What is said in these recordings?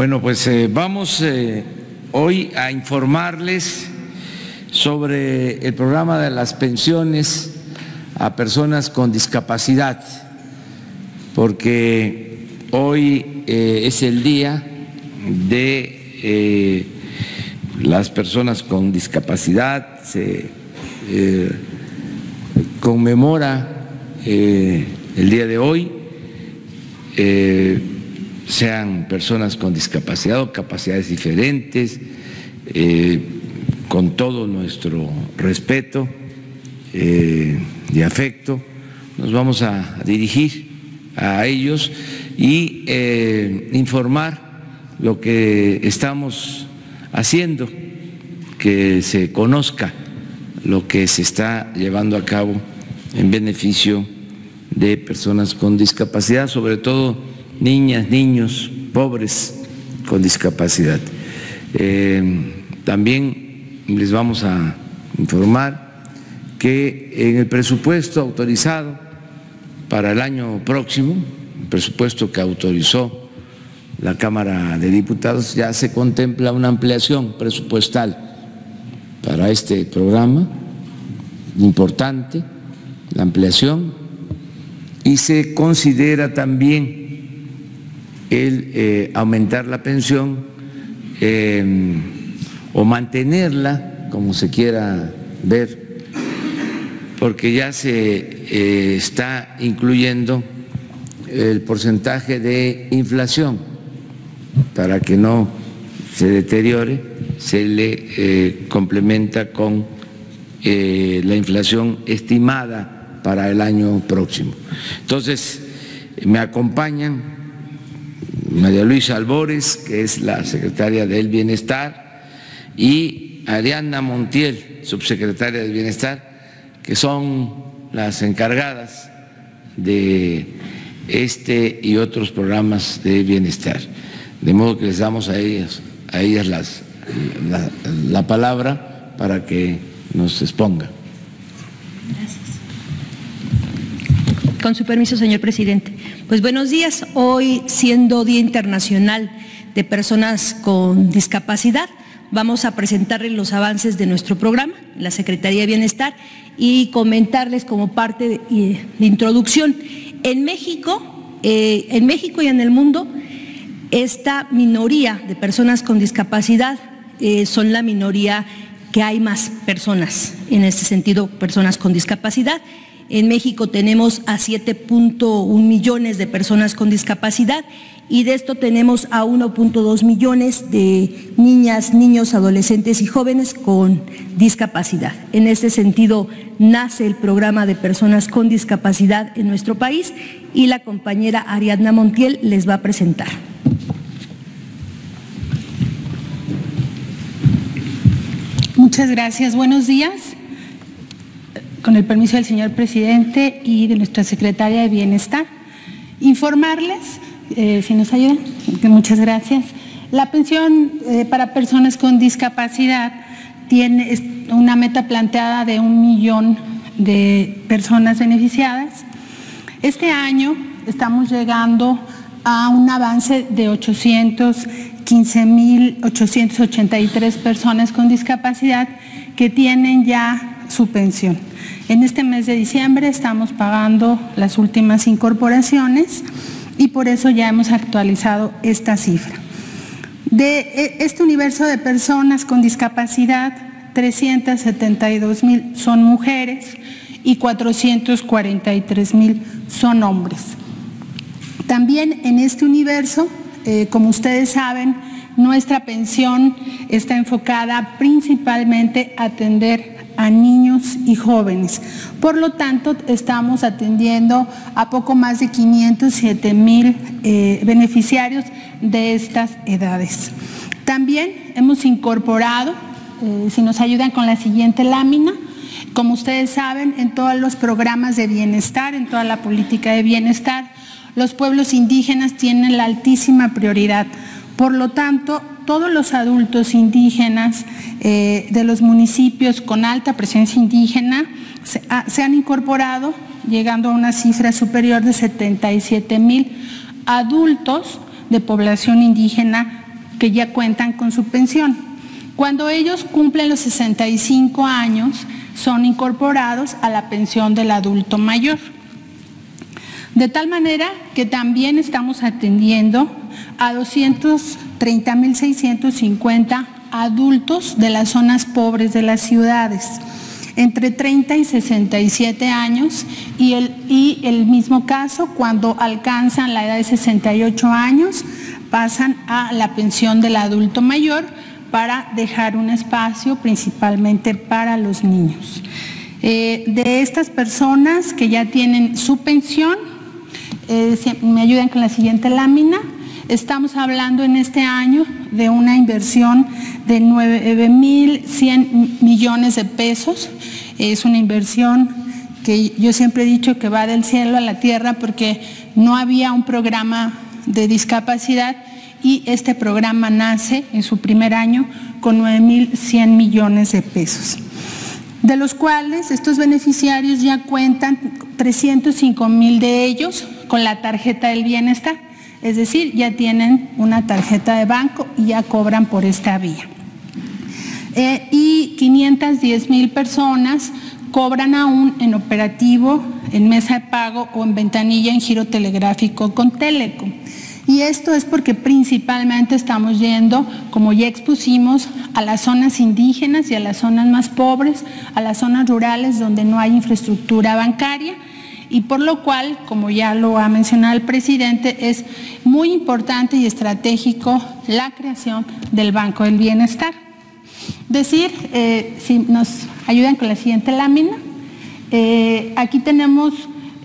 Bueno, pues vamos hoy a informarles sobre el programa de las pensiones a personas con discapacidad, porque hoy es el día de las personas con discapacidad, se conmemora el día de hoy, sean personas con discapacidad o capacidades diferentes, con todo nuestro respeto y afecto, nos vamos a dirigir a ellos y informar lo que estamos haciendo, que se conozca lo que se está llevando a cabo en beneficio de personas con discapacidad, sobre todo niñas, niños, pobres con discapacidad. También les vamos a informar que en el presupuesto autorizado para el año próximo, el presupuesto que autorizó la Cámara de Diputados, ya se contempla una ampliación presupuestal para este programa, importante la ampliación, y se considera también el aumentar la pensión o mantenerla, como se quiera ver, porque ya se está incluyendo el porcentaje de inflación para que no se deteriore, se le complementa con la inflación estimada para el año próximo. Entonces, me acompañan María Luisa Albores, que es la secretaria del Bienestar, y Ariadna Montiel, subsecretaria del Bienestar, que son las encargadas de este y otros programas de bienestar. De modo que les damos a ellas la palabra para que nos expongan. Gracias. Con su permiso, señor presidente. Pues buenos días. Hoy, siendo Día Internacional de Personas con Discapacidad, vamos a presentarles los avances de nuestro programa, la Secretaría de Bienestar, y comentarles como parte de introducción. En México y en el mundo, esta minoría de personas con discapacidad son la minoría que hay más personas, en este sentido, personas con discapacidad. En México tenemos a 7.1 millones de personas con discapacidad y de esto tenemos a 1.2 millones de niñas, niños, adolescentes y jóvenes con discapacidad. En este sentido nace el programa de personas con discapacidad en nuestro país y la compañera Ariadna Montiel les va a presentar. Muchas gracias. Buenos días. Con el permiso del señor presidente y de nuestra secretaria de Bienestar, informarles, si nos ayudan, muchas gracias. La pensión para personas con discapacidad tiene una meta planteada de 1 millón de personas beneficiadas. Este año estamos llegando a un avance de 815.883 personas con discapacidad que tienen ya su pensión. En este mes de diciembre estamos pagando las últimas incorporaciones y por eso ya hemos actualizado esta cifra. De este universo de personas con discapacidad, 372.000 son mujeres y 443.000 son hombres. También en este universo, como ustedes saben, nuestra pensión está enfocada principalmente a atender a niños y jóvenes. Por lo tanto, estamos atendiendo a poco más de 507.000 beneficiarios de estas edades. También hemos incorporado, si nos ayudan con la siguiente lámina, como ustedes saben, en todos los programas de bienestar, en toda la política de bienestar, los pueblos indígenas tienen la altísima prioridad. Por lo tanto, todos los adultos indígenas de los municipios con alta presencia indígena se han incorporado, llegando a una cifra superior de 77.000 adultos de población indígena que ya cuentan con su pensión. Cuando ellos cumplen los 65 años, son incorporados a la pensión del adulto mayor. De tal manera que también estamos atendiendo a 230.650 adultos de las zonas pobres de las ciudades, entre 30 y 67 años, y el mismo caso, cuando alcanzan la edad de 68 años, pasan a la pensión del adulto mayor para dejar un espacio principalmente para los niños. De estas personas que ya tienen su pensión, me ayudan con la siguiente lámina. Estamos hablando en este año de una inversión de 9.100 millones de pesos. Es una inversión que yo siempre he dicho que va del cielo a la tierra, porque no había un programa de discapacidad y este programa nace en su primer año con 9.100 millones de pesos, de los cuales estos beneficiarios ya cuentan 305,000 de ellos con la tarjeta del bienestar, es decir, ya tienen una tarjeta de banco y ya cobran por esta vía. Y 510,000 personas cobran aún en operativo, en mesa de pago o en ventanilla en giro telegráfico con Telecom. Y esto es porque principalmente estamos yendo, como ya expusimos, a las zonas indígenas y a las zonas más pobres, a las zonas rurales donde no hay infraestructura bancaria, y por lo cual, como ya lo ha mencionado el presidente, es muy importante y estratégico la creación del Banco del Bienestar. Si nos ayudan con la siguiente lámina, aquí tenemos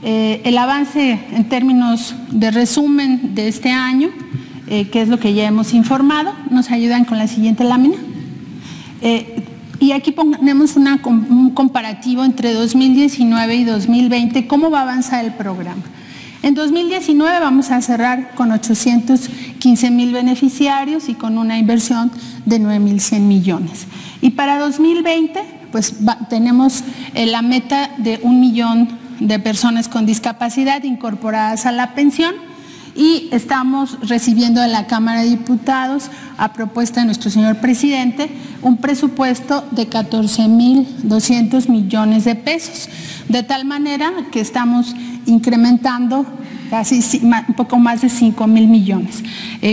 el avance en términos de resumen de este año, que es lo que ya hemos informado. Nos ayudan con la siguiente lámina. Y aquí ponemos un comparativo entre 2019 y 2020, cómo va a avanzar el programa. En 2019 vamos a cerrar con 815,000 beneficiarios y con una inversión de 9.100 millones. Y para 2020, pues tenemos la meta de 1 millón de personas con discapacidad incorporadas a la pensión, y estamos recibiendo de la Cámara de Diputados, a propuesta de nuestro señor presidente, un presupuesto de 14.200 millones de pesos, de tal manera que estamos incrementando casi un poco más de 5.000 millones,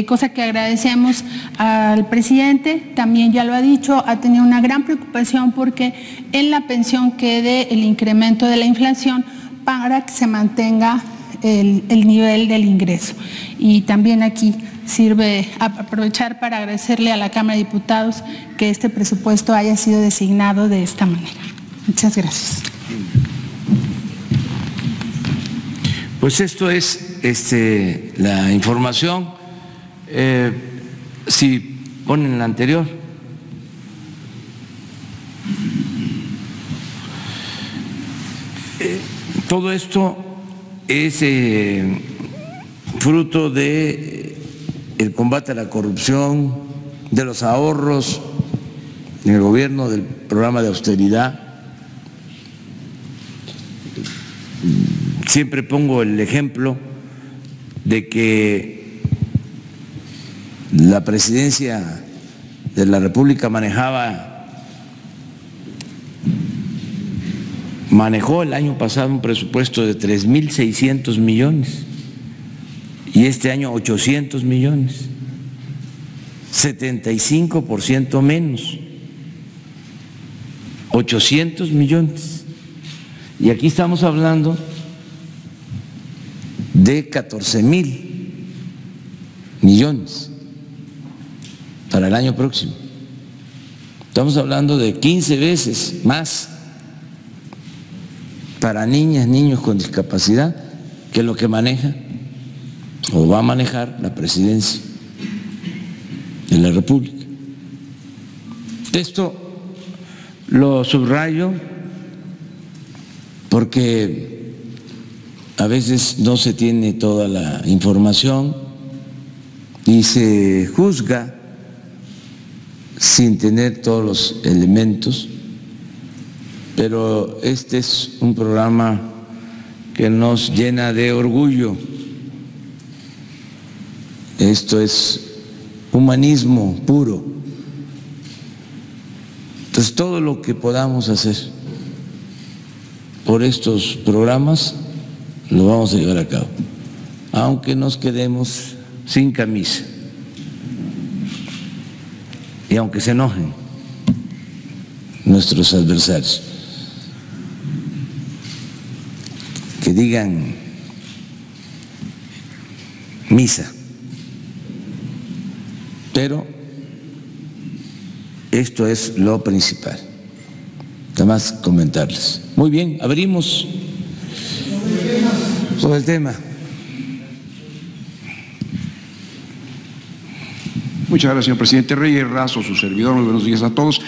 cosa que agradecemos al presidente. También ya lo ha dicho, ha tenido una gran preocupación porque en la pensión quede el incremento de la inflación para que se mantenga el nivel del ingreso. Y también aquí sirve aprovechar para agradecerle a la Cámara de Diputados que este presupuesto haya sido designado de esta manera. Muchas gracias. Pues esto es la información. Si ponen la anterior. Todo esto es fruto de el combate a la corrupción, de los ahorros en el gobierno, del programa de austeridad. Siempre pongo el ejemplo de que la presidencia de la República manejó el año pasado un presupuesto de 3.600 millones y este año 800 millones, 75% menos, 800 millones. Y aquí estamos hablando de 14.000 millones para el año próximo. Estamos hablando de 15 veces más para niñas, niños con discapacidad que lo que maneja o va a manejar la presidencia de la República. Esto lo subrayo porque a veces no se tiene toda la información y se juzga sin tener todos los elementos, pero este es un programa que nos llena de orgullo. Esto es humanismo puro. Entonces, todo lo que podamos hacer por estos programas lo vamos a llevar a cabo, aunque nos quedemos sin camisa y aunque se enojen nuestros adversarios, que digan misa, pero esto es lo principal. Nada más comentarles. Muy bien, abrimos sobre el tema. Muchas gracias, señor presidente. Reyes Razo, su servidor, muy buenos días a todos.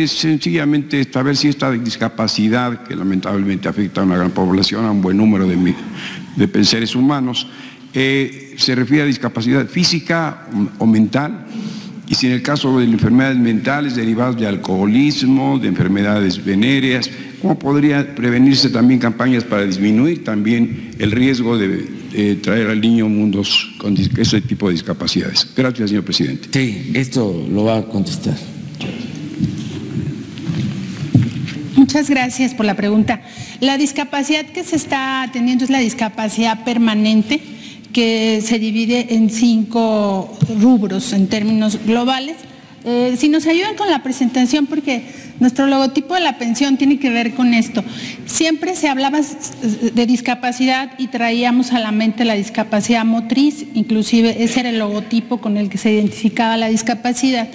Sencillamente saber si esta discapacidad, que lamentablemente afecta a una gran población, a un buen número de seres humanos, se refiere a discapacidad física o mental, y si en el caso de enfermedades mentales derivadas de alcoholismo, de enfermedades venéreas, ¿cómo podría prevenirse también campañas para disminuir también el riesgo de traer al niño mundos con ese tipo de discapacidades? Gracias, señor presidente. Sí, esto lo va a contestar. Muchas gracias por la pregunta. La discapacidad que se está atendiendo es la discapacidad permanente, que se divide en 5 rubros en términos globales. Si nos ayudan con la presentación, porque nuestro logotipo de la pensión tiene que ver con esto. Siempre se hablaba de discapacidad y traíamos a la mente la discapacidad motriz, inclusive ese era el logotipo con el que se identificaba la discapacidad.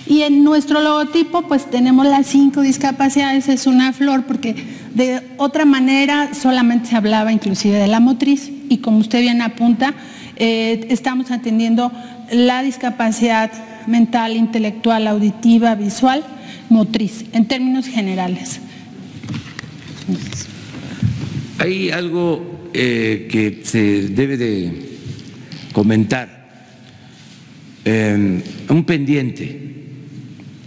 Y en nuestro logotipo pues tenemos las 5 discapacidades, es una flor, porque de otra manera solamente se hablaba inclusive de la motriz, y como usted bien apunta, estamos atendiendo la discapacidad mental, intelectual, auditiva, visual, motriz, en términos generales. Hay algo que se debe de comentar, un pendiente,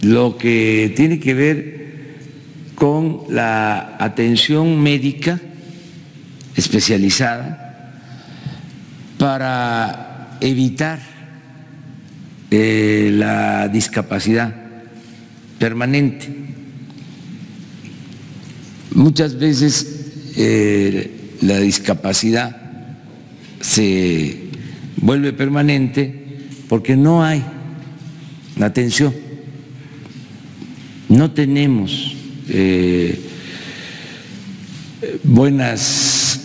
lo que tiene que ver con la atención médica especializada para evitar la discapacidad permanente. Muchas veces la discapacidad se vuelve permanente porque no hay atención, no tenemos buenas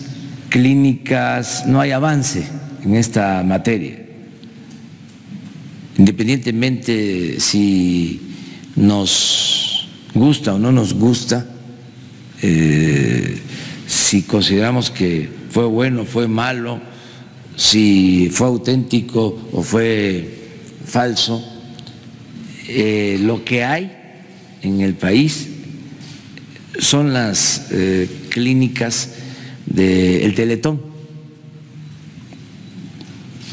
clínicas, no hay avance en esta materia. Independientemente si nos gusta o no nos gusta, si consideramos que fue bueno, fue malo, si fue auténtico o fue falso, lo que hay en el país son las clínicas del Teletón,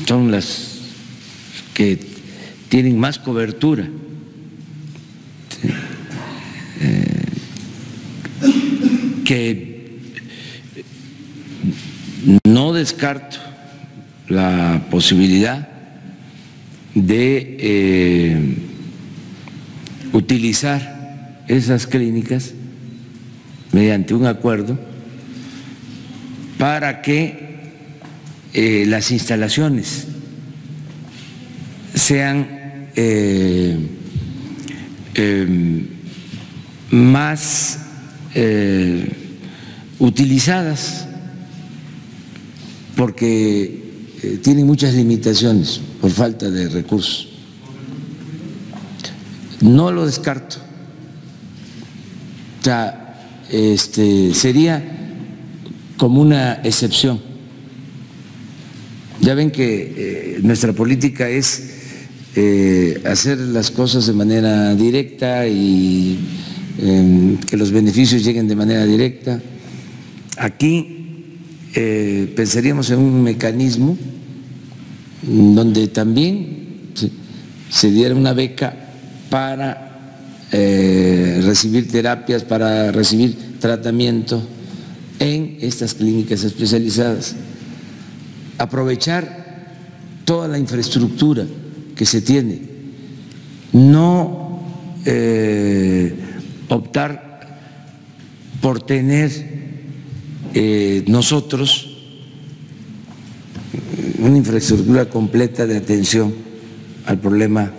son las que tienen más cobertura. Que no descarto la posibilidad de utilizar esas clínicas mediante un acuerdo para que las instalaciones sean más utilizadas, porque tienen muchas limitaciones por falta de recursos. No lo descarto. O sea, sería como una excepción. Ya ven que nuestra política es hacer las cosas de manera directa y que los beneficios lleguen de manera directa. Aquí pensaríamos en un mecanismo donde también se diera una beca para recibir terapias, para recibir tratamiento en estas clínicas especializadas. Aprovechar toda la infraestructura que se tiene. No optar por tener nosotros una infraestructura completa de atención al problema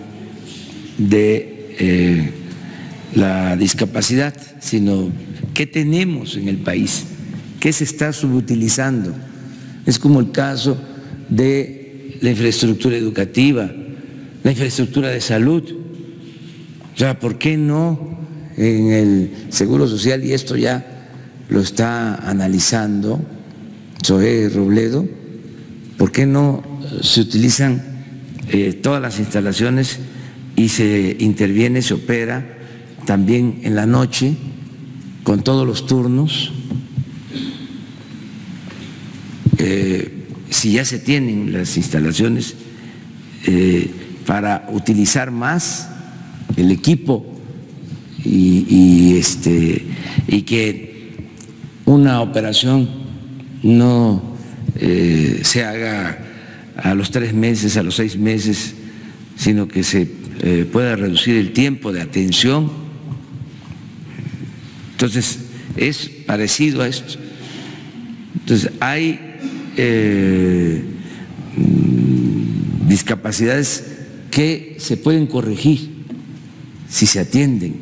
de la discapacidad, sino qué tenemos en el país, qué se está subutilizando. Es como el caso de la infraestructura educativa, la infraestructura de salud. O sea, ¿por qué no en el Seguro Social, y esto ya lo está analizando Zoé Robledo, por qué no se utilizan todas las instalaciones y se interviene, se opera también en la noche con todos los turnos? Si ya se tienen las instalaciones para utilizar más el equipo y que una operación no se haga a los 3 meses, a los 6 meses, sino que se pueda reducir el tiempo de atención. Entonces, es parecido a esto. Entonces, hay discapacidades que se pueden corregir si se atienden,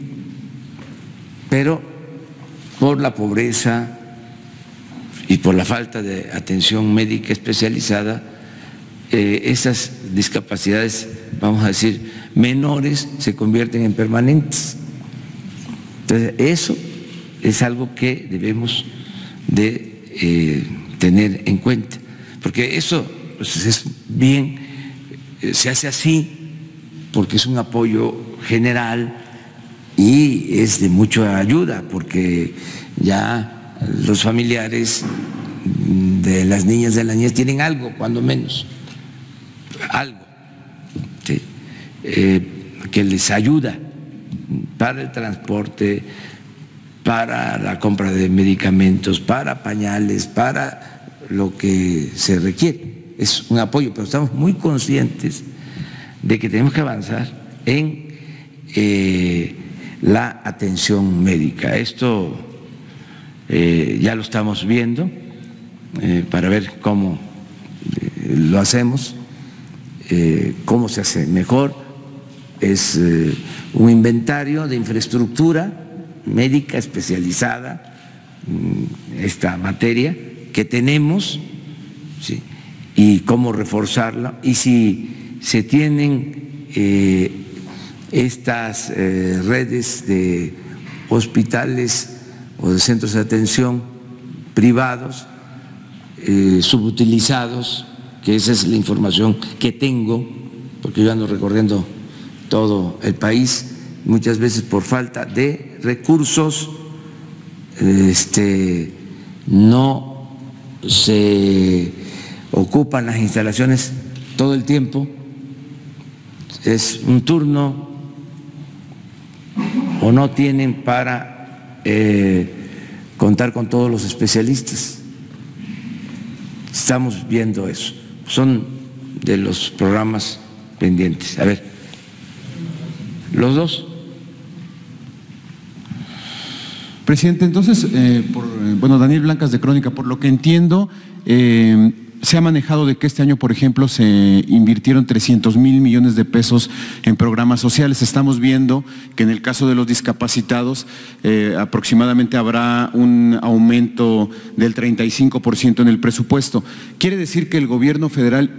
pero por la pobreza y por la falta de atención médica especializada, esas discapacidades, vamos a decir, menores, se convierten en permanentes. Entonces, eso es algo que debemos de tener en cuenta, porque eso pues, es bien, se hace así porque es un apoyo general y es de mucha ayuda, porque ya los familiares de las niñas, de la niñez tienen algo, cuando menos, algo, ¿sí? Que les ayuda para el transporte, para la compra de medicamentos, para pañales, para lo que se requiere. Es un apoyo, pero estamos muy conscientes de que tenemos que avanzar en la atención médica. Esto ya lo estamos viendo para ver cómo lo hacemos, cómo se hace mejor. Es un inventario de infraestructura médica especializada, esta materia que tenemos, ¿sí? Y cómo reforzarla, y si se tienen estas redes de hospitales o de centros de atención privados subutilizados, que esa es la información que tengo, porque yo ando recorriendo todo el país, muchas veces por falta de recursos no se ocupan las instalaciones todo el tiempo, es un turno o no tienen para contar con todos los especialistas. Estamos viendo eso, son de los programas pendientes. A ver, los dos. Presidente, entonces, Daniel Blancas de Crónica, por lo que entiendo, se ha manejado de que este año, por ejemplo, se invirtieron 300,000 millones de pesos en programas sociales. Estamos viendo que en el caso de los discapacitados aproximadamente habrá un aumento del 35% en el presupuesto. ¿Quiere decir que el gobierno federal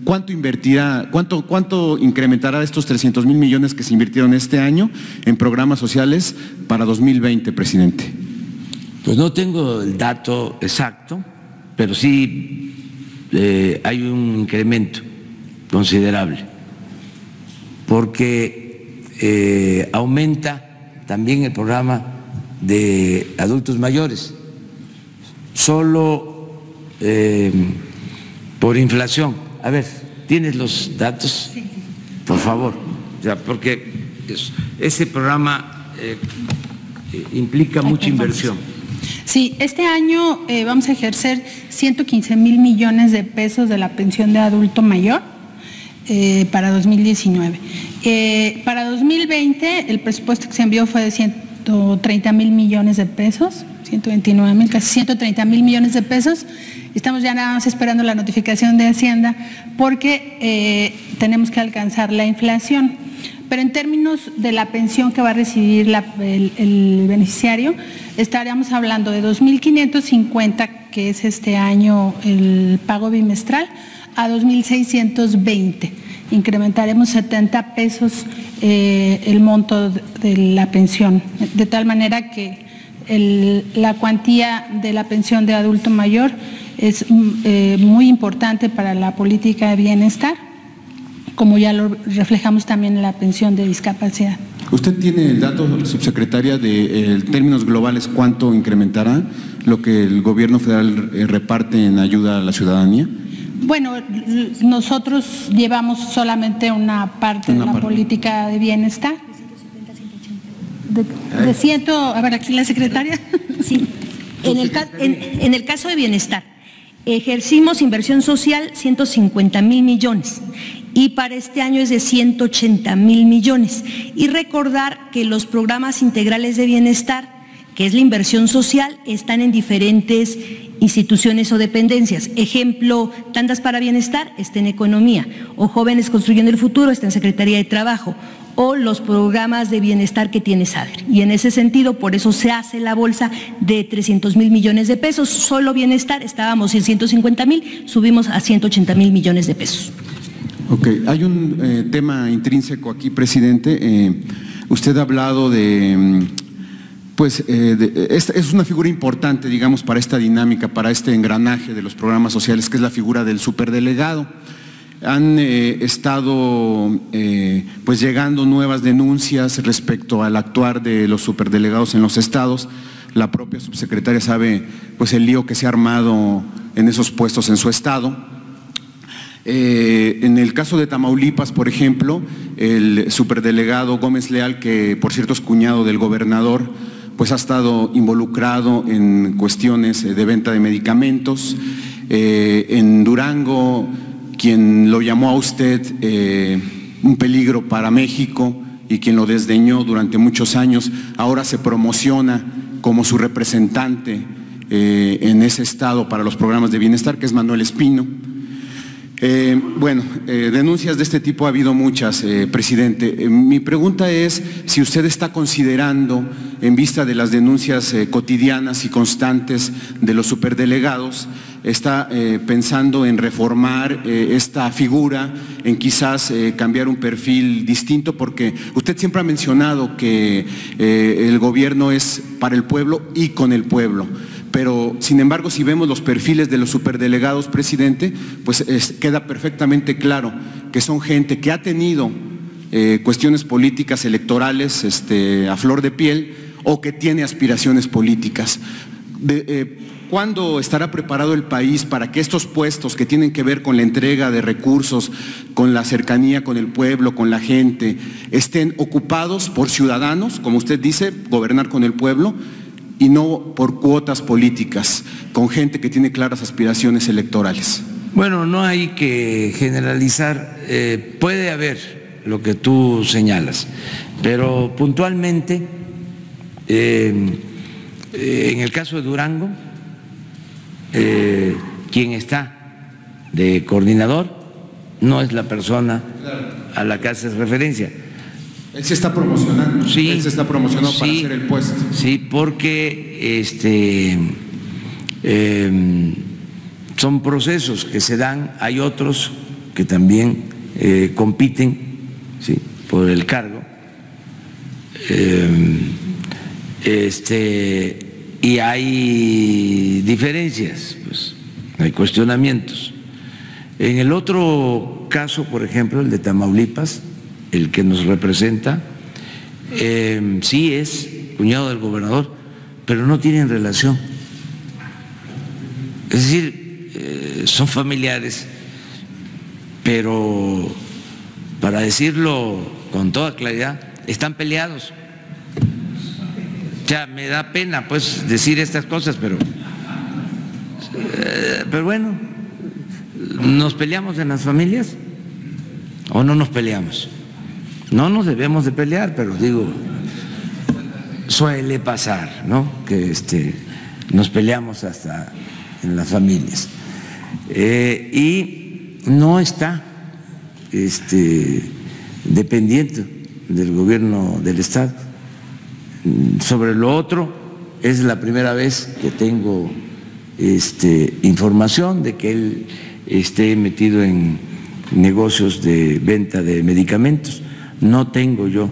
cuánto invertirá, cuánto incrementará estos 300,000 millones que se invirtieron este año en programas sociales para 2020, presidente? Pues no tengo el dato exacto, pero sí hay un incremento considerable, porque aumenta también el programa de adultos mayores, solo por inflación. A ver, ¿tienes los datos? Sí. Por favor, porque ese programa implica mucha inversión. Sí, este año vamos a ejercer 115,000 millones de pesos de la pensión de adulto mayor. para 2019. Para 2020 el presupuesto que se envió fue de 130,000 millones de pesos, 129,000, casi 130,000 millones de pesos. Estamos ya nada más esperando la notificación de Hacienda porque tenemos que alcanzar la inflación. Pero en términos de la pensión que va a recibir el beneficiario, estaríamos hablando de 2,550, que es este año el pago bimestral, a 2,620. Incrementaremos 70 pesos el monto de la pensión, de tal manera que la cuantía de la pensión de adulto mayor es muy importante para la política de bienestar, como ya lo reflejamos también en la pensión de discapacidad. ¿Usted tiene el dato, subsecretaria, de en términos globales cuánto incrementará lo que el gobierno federal reparte en ayuda a la ciudadanía? Bueno, nosotros llevamos solamente una parte de la política de bienestar. De 100, a ver, aquí la secretaria. Sí, en el caso de bienestar, ejercimos inversión social 150,000 millones y para este año es de 180,000 millones. Y recordar que los programas integrales de bienestar, que es la inversión social, están en diferentes instituciones o dependencias. Ejemplo, Tandas para Bienestar está en Economía, o Jóvenes Construyendo el Futuro está en Secretaría de Trabajo, o los programas de bienestar que tiene SADER. Y en ese sentido, por eso se hace la bolsa de 300,000 millones de pesos. Solo bienestar estábamos en 150,000, subimos a 180,000 millones de pesos. Ok, hay un tema intrínseco aquí, presidente. Usted ha hablado de… es una figura importante, digamos, para esta dinámica, para este engranaje de los programas sociales, que es la figura del superdelegado. Han estado llegando nuevas denuncias respecto al actuar de los superdelegados en los estados. La propia subsecretaria sabe el lío que se ha armado en esos puestos en su estado. En el caso de Tamaulipas, por ejemplo, el superdelegado Gómez Leal, que por cierto es cuñado del gobernador, ha estado involucrado en cuestiones de venta de medicamentos. En Durango, quien lo llamó a usted un peligro para México y quien lo desdeñó durante muchos años, ahora se promociona como su representante en ese estado para los programas de bienestar, que es Manuel Espino. Denuncias de este tipo ha habido muchas, presidente. Mi pregunta es si usted está considerando, en vista de las denuncias cotidianas y constantes de los superdelegados, está pensando en reformar esta figura, en quizás cambiar un perfil distinto, porque usted siempre ha mencionado que el gobierno es para el pueblo y con el pueblo. Pero, sin embargo, si vemos los perfiles de los superdelegados, presidente, queda perfectamente claro que son gente que ha tenido cuestiones políticas electorales a flor de piel o que tiene aspiraciones políticas. ¿Cuándo estará preparado el país para que estos puestos que tienen que ver con la entrega de recursos, con la cercanía con el pueblo, con la gente, estén ocupados por ciudadanos, como usted dice, gobernar con el pueblo, y no por cuotas políticas, con gente que tiene claras aspiraciones electorales? Bueno, no hay que generalizar, puede haber lo que tú señalas, pero puntualmente, en el caso de Durango, quien está de coordinador no es la persona a la que haces referencia. Él se está promocionando. Sí, él se está promocionando para hacer el puesto. Sí, porque son procesos que se dan. Hay otros que también compiten, ¿sí?, por el cargo. Y hay diferencias, hay cuestionamientos. En el otro caso, por ejemplo, el de Tamaulipas, el que nos representa, sí es cuñado del gobernador, pero no tienen relación. Es decir, son familiares, pero para decirlo con toda claridad, están peleados. Ya me da pena decir estas cosas, pero bueno, nos peleamos en las familias. ¿O no nos peleamos? No nos debemos de pelear, pero digo, suele pasar, ¿no? Que nos peleamos hasta en las familias. Y no está dependiente del gobierno del Estado. Sobre lo otro, es la primera vez que tengo información de que él esté metido en negocios de venta de medicamentos. No tengo yo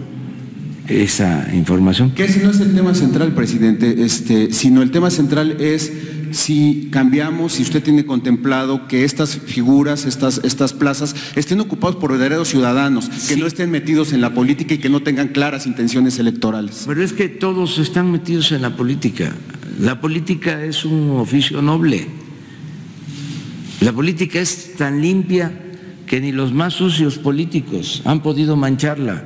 esa información. Que ese no es el tema central, presidente, sino el tema central es si cambiamos, si usted tiene contemplado que estas figuras, estas plazas, estén ocupados por verdaderos ciudadanos, que no estén metidos en la política y que no tengan claras intenciones electorales. Pero es que todos están metidos en la política. La política es un oficio noble. La política es tan limpia que ni los más sucios políticos han podido mancharla.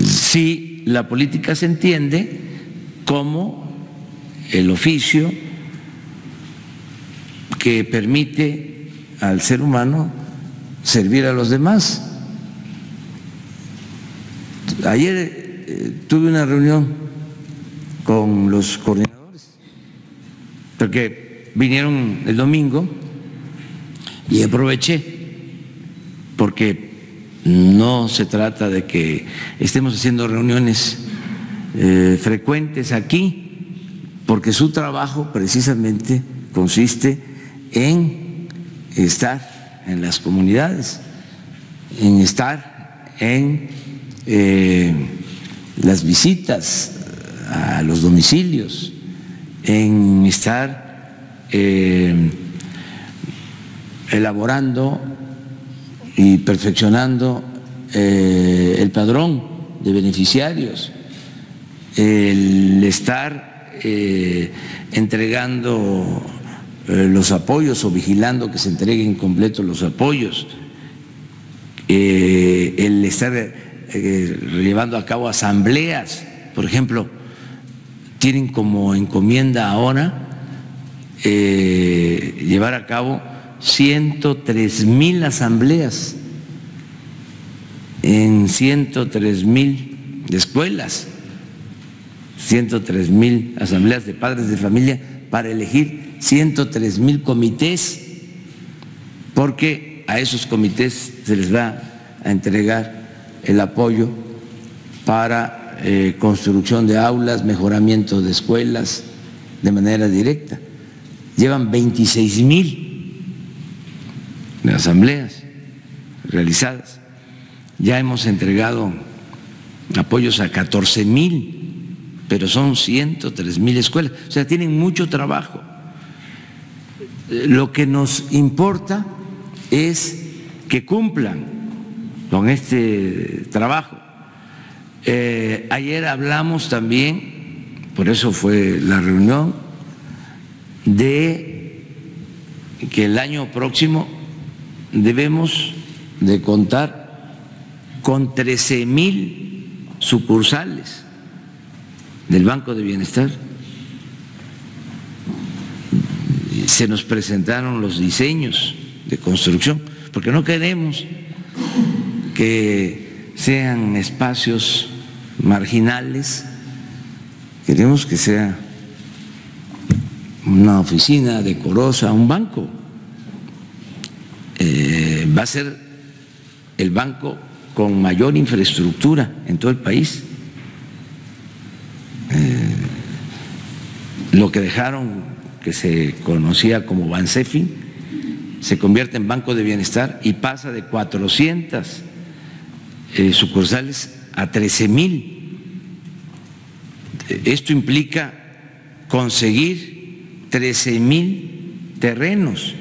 Sí, la política se entiende como el oficio que permite al ser humano servir a los demás. Ayer tuve una reunión con los coordinadores, porque vinieron el domingo y aproveché, porque no se trata de que estemos haciendo reuniones frecuentes aquí, porque su trabajo precisamente consiste en estar en las comunidades, en estar en las visitas a los domicilios, en estar elaborando y perfeccionando el padrón de beneficiarios, el estar entregando los apoyos o vigilando que se entreguen completos los apoyos, el estar llevando a cabo asambleas. Por ejemplo, tienen como encomienda ahora llevar a cabo 103,000 asambleas en 103,000 escuelas, 103,000 asambleas de padres de familia para elegir 103,000 comités, porque a esos comités se les va a entregar el apoyo para construcción de aulas, mejoramiento de escuelas de manera directa. Llevan 26,000 asambleas realizadas. Ya hemos entregado apoyos a 14,000, pero son 103,000 escuelas. O sea, tienen mucho trabajo. Lo que nos importa es que cumplan con este trabajo. Ayer hablamos también, por eso fue la reunión, de que el año próximo debemos de contar con 13,000 sucursales del Banco de Bienestar. Se nos presentaron los diseños de construcción, porque no queremos que sean espacios marginales, queremos que sea una oficina decorosa, un banco. Va a ser el banco con mayor infraestructura en todo el país. Lo que dejaron, que se conocía como Bansefi, se convierte en Banco de Bienestar y pasa de 400 sucursales a 13,000. Esto implica conseguir 13,000 terrenos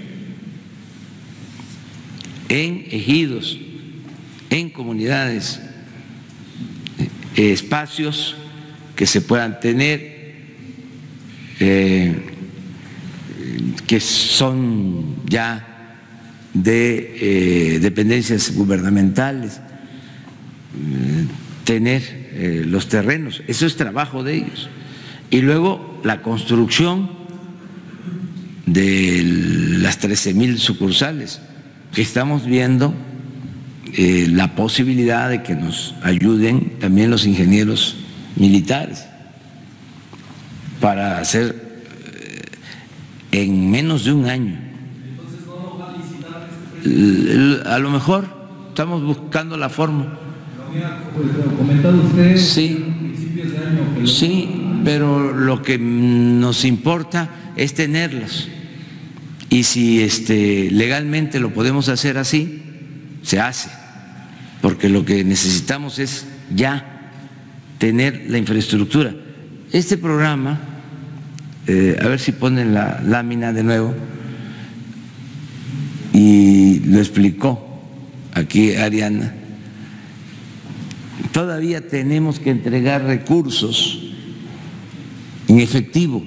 en ejidos, en comunidades, espacios que se puedan tener, que son ya de dependencias gubernamentales, tener los terrenos, eso es trabajo de ellos. Y luego la construcción de las 13,000 sucursales, que estamos viendo la posibilidad de que nos ayuden también los ingenieros militares para hacer en menos de un año. Entonces no nos va a licitar este A lo mejor estamos buscando la forma. Pero comentado usted Sí, principios de año que sí, pero lo que nos importa es tenerlos. Y si legalmente lo podemos hacer así, se hace. Porque lo que necesitamos es ya tener la infraestructura. Este programa, a ver si ponen la lámina de nuevo, y lo explicó aquí Ariana, todavía tenemos que entregar recursos en efectivo.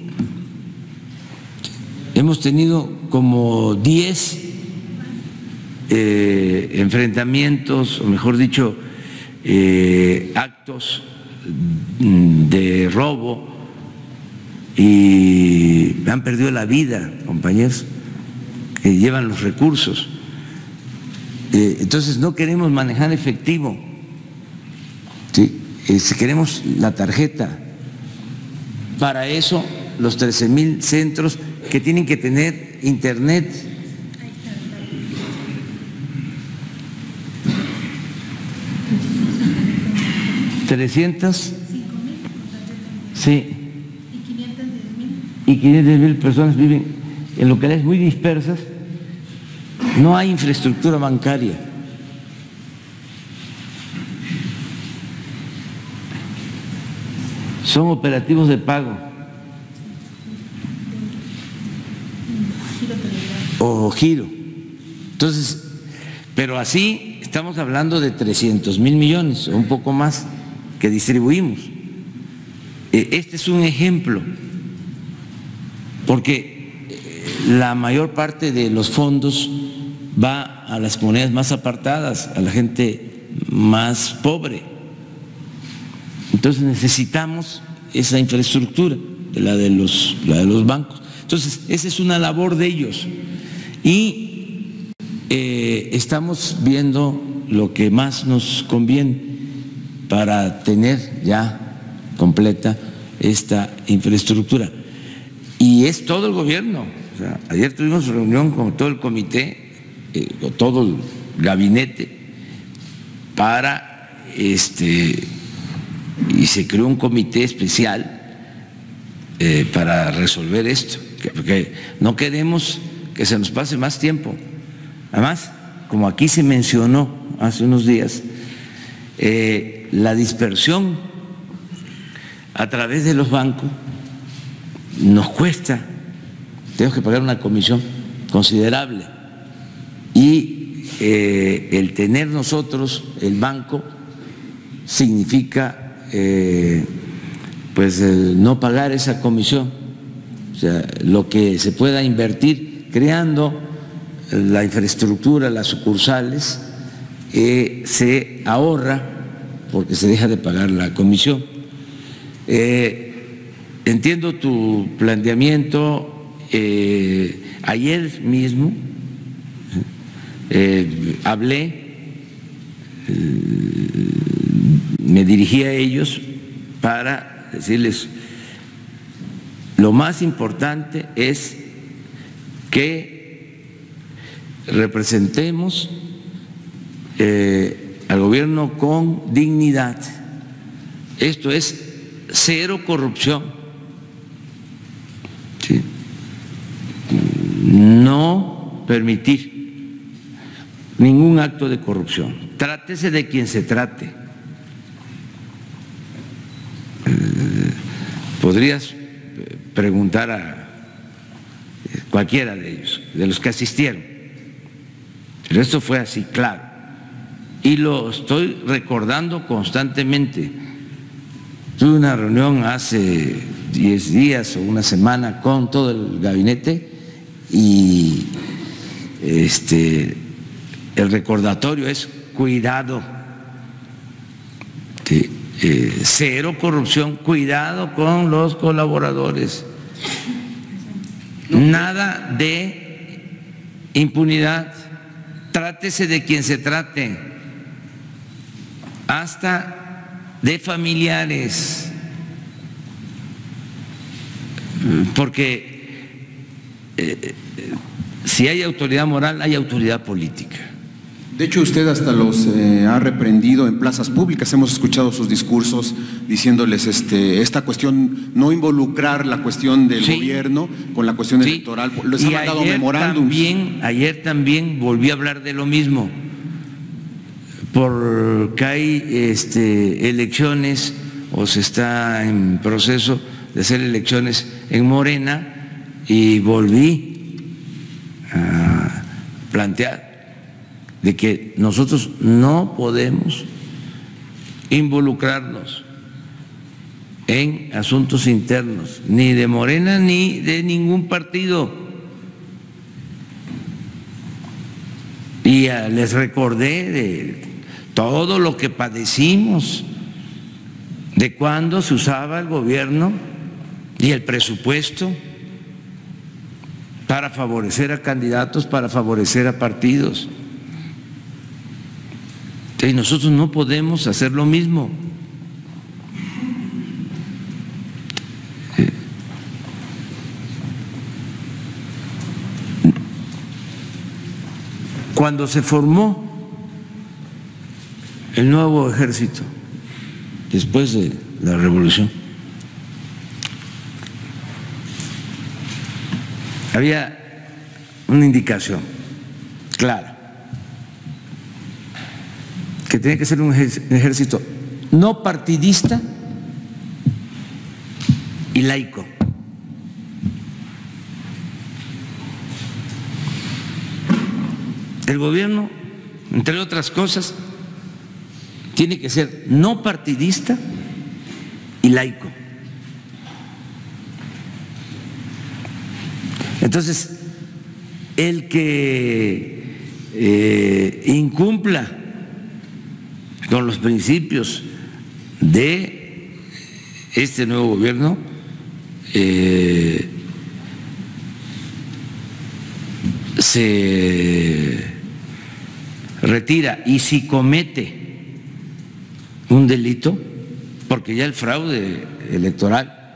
Hemos tenido como 10 enfrentamientos, o mejor dicho, actos de robo, y han perdido la vida compañeros que llevan los recursos. Entonces no queremos manejar efectivo, ¿sí? Queremos la tarjeta. Para eso los 13,000 centros que tienen que tener internet. ¿300? Sí. Y 510,000 personas viven en localidades muy dispersas. No hay infraestructura bancaria. Son operativos de pago o giro. Entonces, pero así estamos hablando de 300,000 millones o un poco más que distribuimos. Este es un ejemplo, porque la mayor parte de los fondos va a las comunidades más apartadas, a la gente más pobre. Entonces necesitamos esa infraestructura, la de los bancos. Entonces esa es una labor de ellos, y estamos viendo lo que más nos conviene para tener ya completa esta infraestructura. Y es todo el gobierno. O sea, ayer tuvimos reunión con todo el comité, con todo el gabinete, para y se creó un comité especial para resolver esto, porque no queremos que se nos pase más tiempo. Además, como aquí se mencionó hace unos días, la dispersión a través de los bancos nos cuesta, tenemos que pagar una comisión considerable, y el tener nosotros el banco significa pues no pagar esa comisión. O sea, lo que se pueda invertir creando la infraestructura, las sucursales, se ahorra porque se deja de pagar la comisión. Entiendo tu planteamiento. Ayer mismo hablé, me dirigí a ellos para decirles: lo más importante es que representemos al gobierno con dignidad. Esto es cero corrupción, ¿sí? No permitir ningún acto de corrupción. Trátese de quien se trate. Podrías preguntar a cualquiera de ellos, de los que asistieron, pero esto fue así, claro, y lo estoy recordando constantemente. Tuve una reunión hace 10 días o una semana con todo el gabinete, y el recordatorio es: cuidado, cero corrupción, cuidado con los colaboradores, nada de impunidad, trátese de quien se trate, hasta de familiares, porque si hay autoridad moral, hay autoridad política. De hecho, usted hasta los ha reprendido en plazas públicas. Hemos escuchado sus discursos diciéndoles esta cuestión, no involucrar la cuestión del gobierno con la cuestión electoral. Les ha mandado memorándums. Ayer también volví a hablar de lo mismo, porque hay elecciones o se está en proceso de hacer elecciones en Morena y volví a plantear de que nosotros no podemos involucrarnos en asuntos internos, ni de Morena ni de ningún partido. Y les recordé de todo lo que padecimos, de cuando se usaba el gobierno y el presupuesto para favorecer a candidatos, para favorecer a partidos. Y nosotros no podemos hacer lo mismo. Cuando se formó el nuevo ejército, después de la revolución, había una indicación clara, que tenía que ser un ejército no partidista y laico. El gobierno, entre otras cosas, tiene que ser no partidista y laico. Entonces, el que incumpla con los principios de este nuevo gobierno se retira, y si comete un delito, porque ya el fraude electoral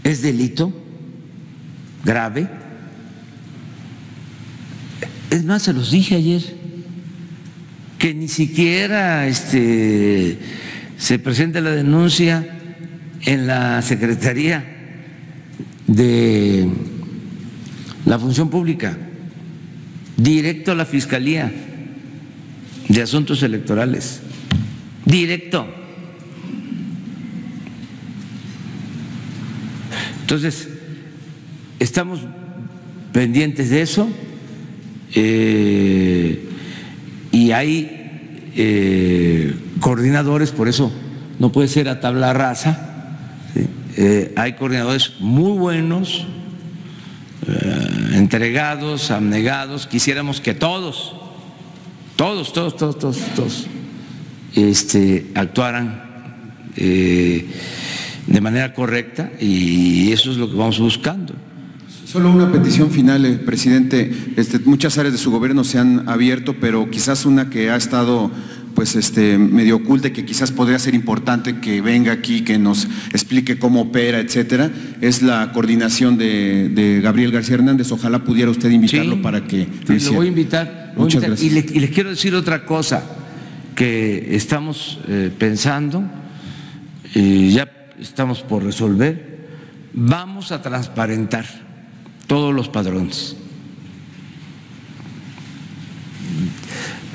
es delito grave. Es más, se los dije ayer, que ni siquiera se presenta la denuncia en la Secretaría de la Función Pública, directo a la Fiscalía de Asuntos Electorales, directo. Entonces, estamos pendientes de eso. Y hay coordinadores, por eso no puede ser a tabla rasa, ¿sí? Hay coordinadores muy buenos, entregados, abnegados. Quisiéramos que todos actuaran de manera correcta, y eso es lo que vamos buscando. Solo una petición final, presidente. Muchas áreas de su gobierno se han abierto, pero quizás una que ha estado medio oculta y que quizás podría ser importante que venga aquí, que nos explique cómo opera, etcétera, es la coordinación de Gabriel García Hernández. Ojalá pudiera usted invitarlo para que... Sí, lo voy a invitar. Muchas gracias. Y les quiero decir otra cosa que estamos pensando, ya estamos por resolver. Vamos a transparentar todos los padrones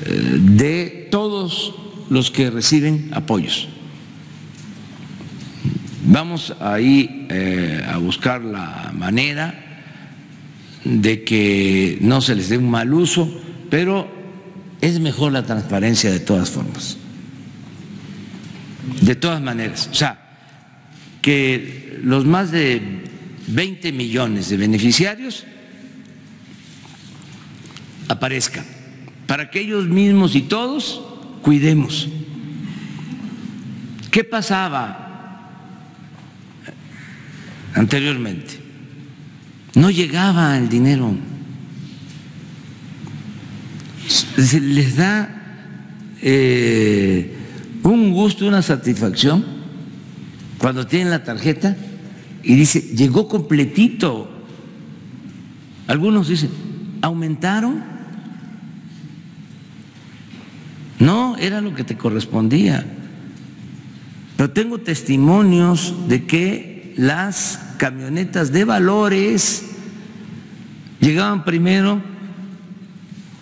de todos los que reciben apoyos. Vamos ahí a buscar la manera de que no se les dé un mal uso, pero es mejor la transparencia de todas formas, de todas maneras. O sea, que los más de 20 millones de beneficiarios aparezcan, para que ellos mismos y todos cuidemos. ¿Qué pasaba anteriormente? No llegaba el dinero. les da un gusto, una satisfacción cuando tienen la tarjeta y dice, llegó completito. Algunos dicen, ¿aumentaron? No, era lo que te correspondía. Pero tengo testimonios de que las camionetas de Valores llegaban primero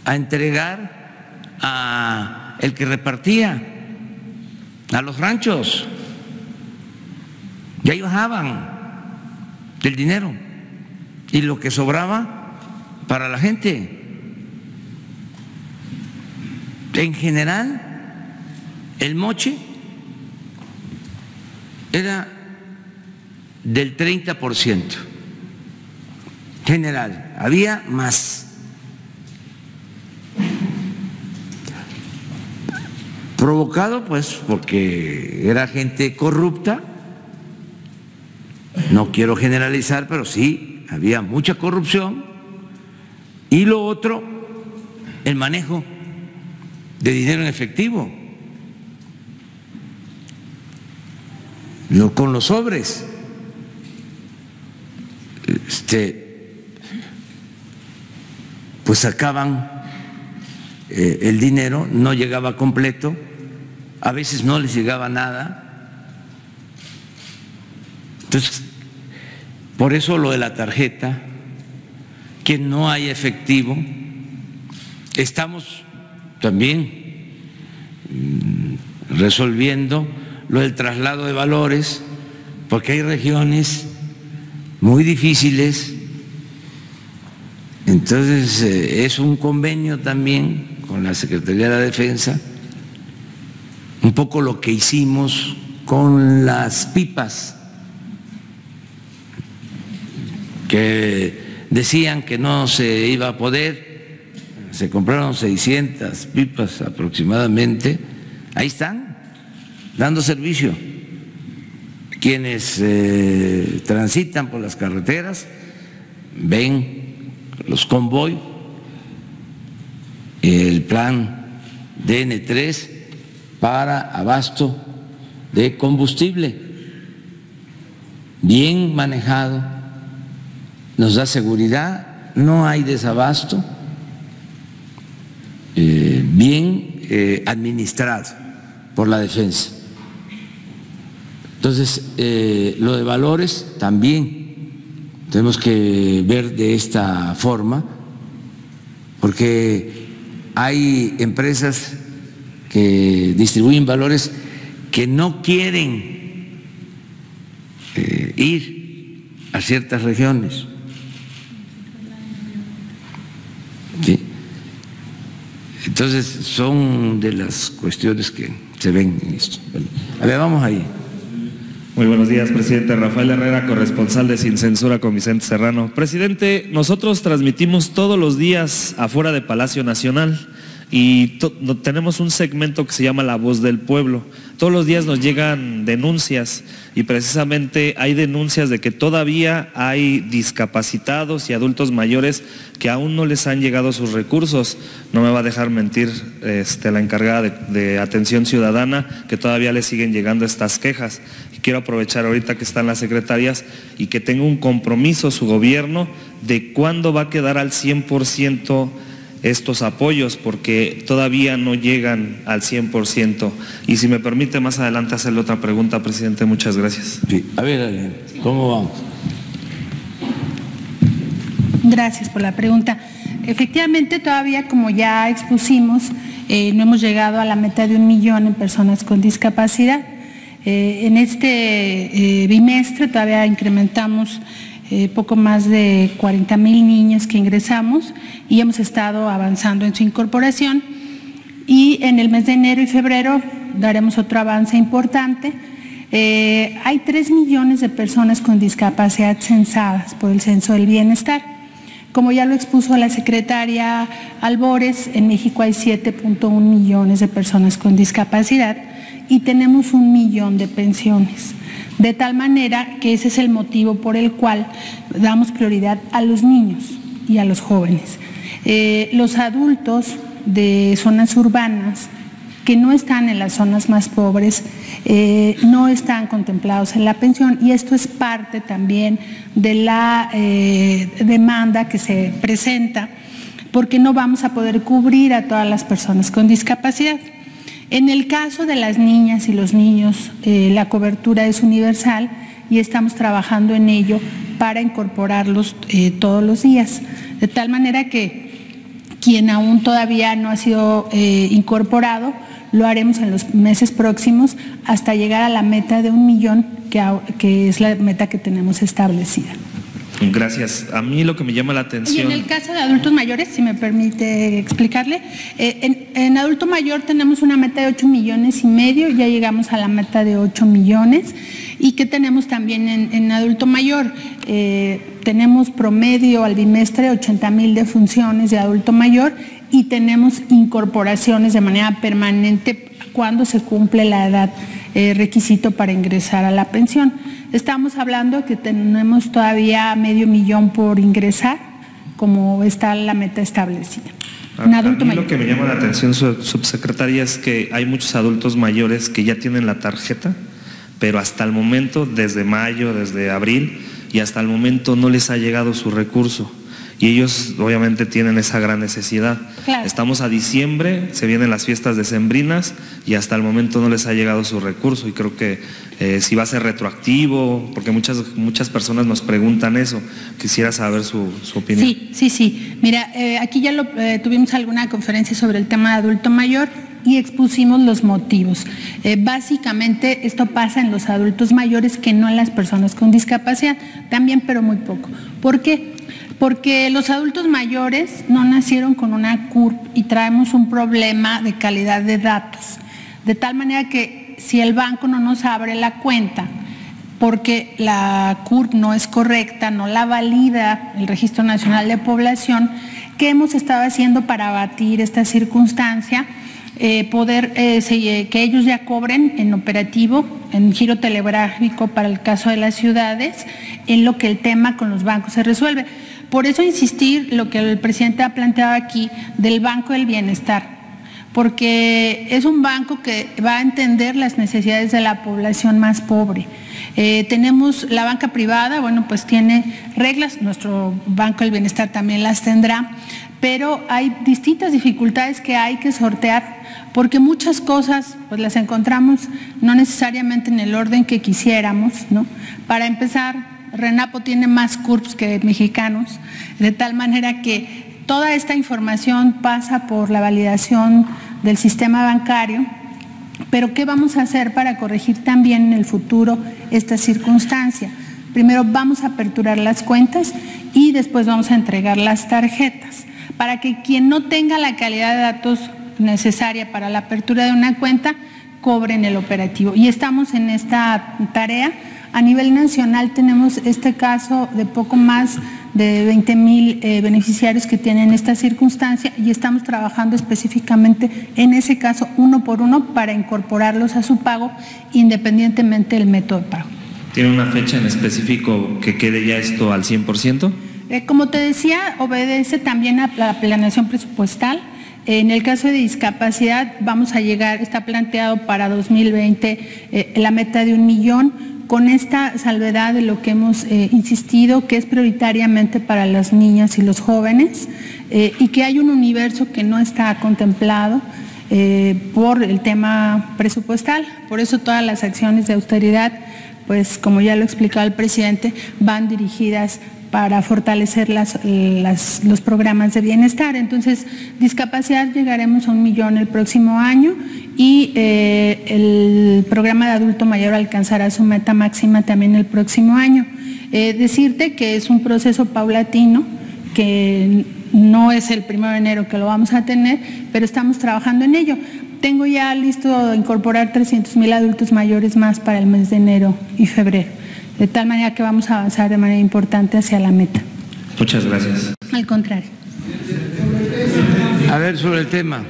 a entregar a el que repartía a los ranchos y ahí bajaban el dinero y lo que sobraba para la gente. En general, el moche era del 30%. General, había más. Provocado pues porque era gente corrupta, no quiero generalizar, pero sí, había mucha corrupción. Y lo otro, el manejo de dinero en efectivo, con los sobres. Pues sacaban el dinero, no llegaba completo, a veces no les llegaba nada. Entonces, por eso lo de la tarjeta, que no hay efectivo. Estamos también resolviendo lo del traslado de valores, porque hay regiones muy difíciles. Entonces es un convenio también con la Secretaría de la Defensa, un poco lo que hicimos con las pipas, que decían que no se iba a poder, se compraron 600 pipas aproximadamente, ahí están, dando servicio. Quienes transitan por las carreteras ven los convoy, el plan DN3 para abasto de combustible, bien manejado, nos da seguridad, no hay desabasto, bien administrado por la defensa. Entonces, lo de valores también tenemos que ver de esta forma, porque hay empresas que distribuyen valores que no quieren ir a ciertas regiones. ¿Sí? Entonces, son de las cuestiones que se ven en esto. A ver, vamos ahí. Muy buenos días, presidente. Rafael Herrera, corresponsal de Sin Censura con Vicente Serrano. Presidente, nosotros transmitimos todos los días afuera de Palacio Nacional y tenemos un segmento que se llama La Voz del Pueblo. Todos los días nos llegan denuncias y precisamente hay denuncias de que todavía hay discapacitados y adultos mayores que aún no les han llegado sus recursos. No me va a dejar mentir la encargada de Atención Ciudadana, que todavía le siguen llegando estas quejas. Quiero aprovechar ahorita que están las secretarias y que tenga un compromiso su gobierno de cuándo va a quedar al 100% estos apoyos, porque todavía no llegan al 100%. Y si me permite más adelante hacerle otra pregunta, presidente, muchas gracias. Sí. A ver, ¿cómo vamos? Gracias por la pregunta. Efectivamente, todavía, como ya expusimos, no hemos llegado a la meta de 1 millón en personas con discapacidad. En este bimestre todavía incrementamos poco más de 40,000 niños que ingresamos y hemos estado avanzando en su incorporación, y en el mes de enero y febrero daremos otro avance importante. Hay 3 millones de personas con discapacidad censadas por el Censo del Bienestar. Como ya lo expuso la secretaria Albores, en México hay 7.1 millones de personas con discapacidad y tenemos 1 millón de pensiones. De tal manera que ese es el motivo por el cual damos prioridad a los niños y a los jóvenes. Los adultos de zonas urbanas que no están en las zonas más pobres, no están contemplados en la pensión, y esto es parte también de la demanda que se presenta, porque no vamos a poder cubrir a todas las personas con discapacidad. En el caso de las niñas y los niños, la cobertura es universal y estamos trabajando en ello para incorporarlos todos los días, de tal manera que quien aún todavía no ha sido incorporado, lo haremos en los meses próximos hasta llegar a la meta de 1 millón, que es la meta que tenemos establecida. Gracias. A mí lo que me llama la atención… Y en el caso de adultos mayores, si me permite explicarle, en adulto mayor tenemos una meta de 8,5 millones, ya llegamos a la meta de 8 millones. ¿Y qué tenemos también en adulto mayor? Tenemos promedio al bimestre 80,000 defunciones de adulto mayor, y tenemos incorporaciones de manera permanente cuando se cumple la edad requisito para ingresar a la pensión. Estamos hablando que tenemos todavía 500,000 por ingresar, como está la meta establecida. En adulto mayor. Lo que me llama la atención, subsecretaria, es que hay muchos adultos mayores que ya tienen la tarjeta, pero hasta el momento, desde mayo, desde abril, y hasta el momento no les ha llegado su recurso. Y ellos obviamente tienen esa gran necesidad. Claro. Estamos a diciembre, se vienen las fiestas decembrinas y hasta el momento no les ha llegado su recurso, y creo que si va a ser retroactivo, porque muchas personas nos preguntan eso. Quisiera saber su opinión. Sí. Mira, aquí ya tuvimos alguna conferencia sobre el tema de adulto mayor y expusimos los motivos. Básicamente esto pasa en los adultos mayores, que no en las personas con discapacidad, también, pero muy poco. ¿Por qué? Porque los adultos mayores no nacieron con una CURP y traemos un problema de calidad de datos, de tal manera que si el banco no nos abre la cuenta porque la CURP no es correcta, no la valida el Registro Nacional de Población, ¿qué hemos estado haciendo para abatir esta circunstancia? Que ellos ya cobren en operativo, en giro telegráfico para el caso de las ciudades, en lo que el tema con los bancos se resuelve. Por eso insistir lo que el presidente ha planteado aquí del Banco del Bienestar, porque es un banco que va a entender las necesidades de la población más pobre. Tenemos la banca privada, bueno, pues tiene reglas, nuestro Banco del Bienestar también las tendrá, pero hay distintas dificultades que hay que sortear, porque muchas cosas pues las encontramos no necesariamente en el orden que quisiéramos, ¿no? Para empezar, Renapo tiene más CURPs que mexicanos, de tal manera que toda esta información pasa por la validación del sistema bancario. Pero ¿qué vamos a hacer para corregir también en el futuro esta circunstancia? Primero vamos a aperturar las cuentas y después vamos a entregar las tarjetas, para que quien no tenga la calidad de datos necesaria para la apertura de una cuenta cobre en el operativo. Y estamos en esta tarea. A nivel nacional tenemos este caso de poco más de 20,000 beneficiarios que tienen esta circunstancia, y estamos trabajando específicamente en ese caso uno por uno para incorporarlos a su pago independientemente del método de pago. ¿Tiene una fecha en específico que quede ya esto al 100%? Como te decía, obedece también a la planeación presupuestal. En el caso de discapacidad vamos a llegar, está planteado para 2020 la meta de 1 millón, con esta salvedad de lo que hemos insistido, que es prioritariamente para las niñas y los jóvenes, y que hay un universo que no está contemplado por el tema presupuestal. Por eso todas las acciones de austeridad, pues como ya lo explicaba el presidente, van dirigidas para fortalecer los programas de bienestar. Entonces, discapacidad llegaremos a 1 millón el próximo año, y el programa de adulto mayor alcanzará su meta máxima también el próximo año. Decirte que es un proceso paulatino, que no es el 1 de enero que lo vamos a tener, pero estamos trabajando en ello. Tengo ya listo incorporar 300,000 adultos mayores más para el mes de enero y febrero, de tal manera que vamos a avanzar de manera importante hacia la meta. Muchas gracias. Al contrario. A ver, sobre el tema.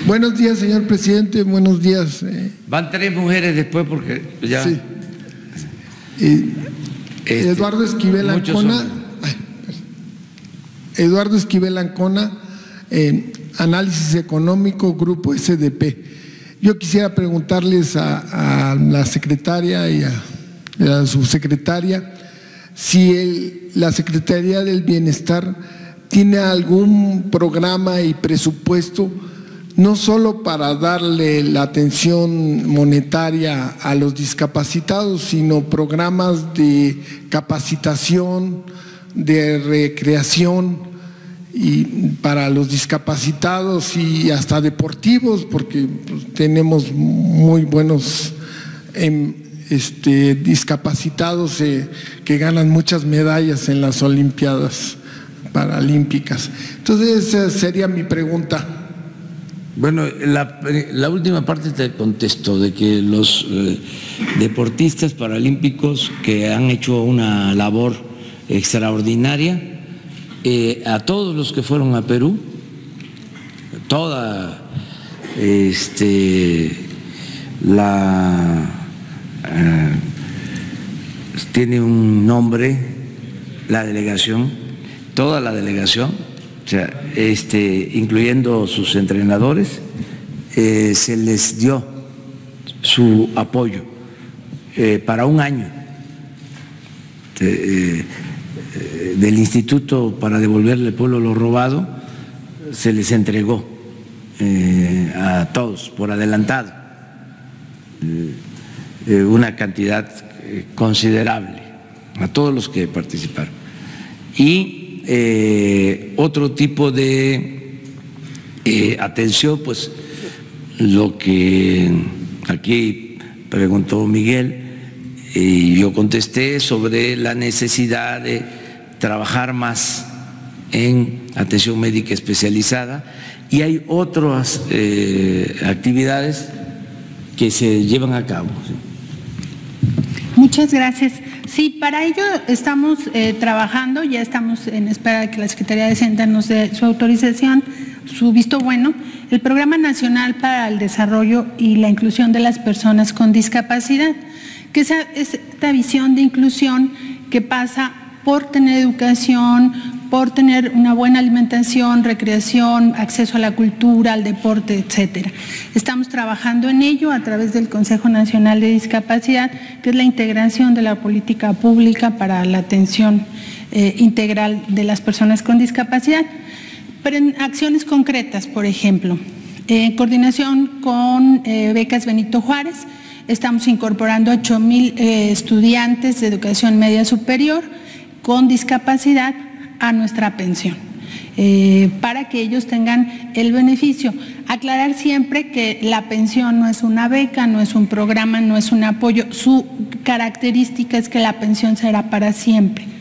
Buenos días, señor presidente. Buenos días. Van 3 mujeres después porque ya… Sí. Eduardo Esquivel Ancona. Eduardo Esquivel Ancona, Análisis Económico, Grupo SDP. Yo quisiera preguntarles a la secretaria y a la subsecretaria si la Secretaría del Bienestar tiene algún programa y presupuesto no solo para darle la atención monetaria a los discapacitados, sino programas de capacitación, de recreación y para los discapacitados y hasta deportivos, porque pues, tenemos muy buenos discapacitados que ganan muchas medallas en las Olimpiadas Paralímpicas. Entonces esa sería mi pregunta. Bueno, la última parte te contesto, de que los deportistas paralímpicos que han hecho una labor extraordinaria, a todos los que fueron a Perú, tiene un nombre, la delegación, toda la delegación, o sea, incluyendo sus entrenadores, se les dio su apoyo para un año del Instituto para devolverle al pueblo lo robado. Se les entregó a todos por adelantado una cantidad considerable a todos los que participaron. Y otro tipo de atención, pues lo que aquí preguntó Miguel y yo contesté sobre la necesidad de trabajar más en atención médica especializada, y hay otras actividades que se llevan a cabo. Muchas gracias. Sí, para ello estamos trabajando, ya estamos en espera de que la Secretaría de Hacienda nos dé su autorización, su visto bueno, el Programa Nacional para el Desarrollo y la Inclusión de las Personas con Discapacidad, que es esta visión de inclusión que pasa por tener educación, por tener una buena alimentación, recreación, acceso a la cultura, al deporte, etcétera. Estamos trabajando en ello a través del Consejo Nacional de Discapacidad, que es la integración de la política pública para la atención integral de las personas con discapacidad. Pero en acciones concretas, por ejemplo, en coordinación con Becas Benito Juárez, estamos incorporando 8,000 estudiantes de educación media superior con discapacidad a nuestra pensión, para que ellos tengan el beneficio. Aclarar siempre que la pensión no es una beca, no es un programa, no es un apoyo, su característica es que la pensión será para siempre.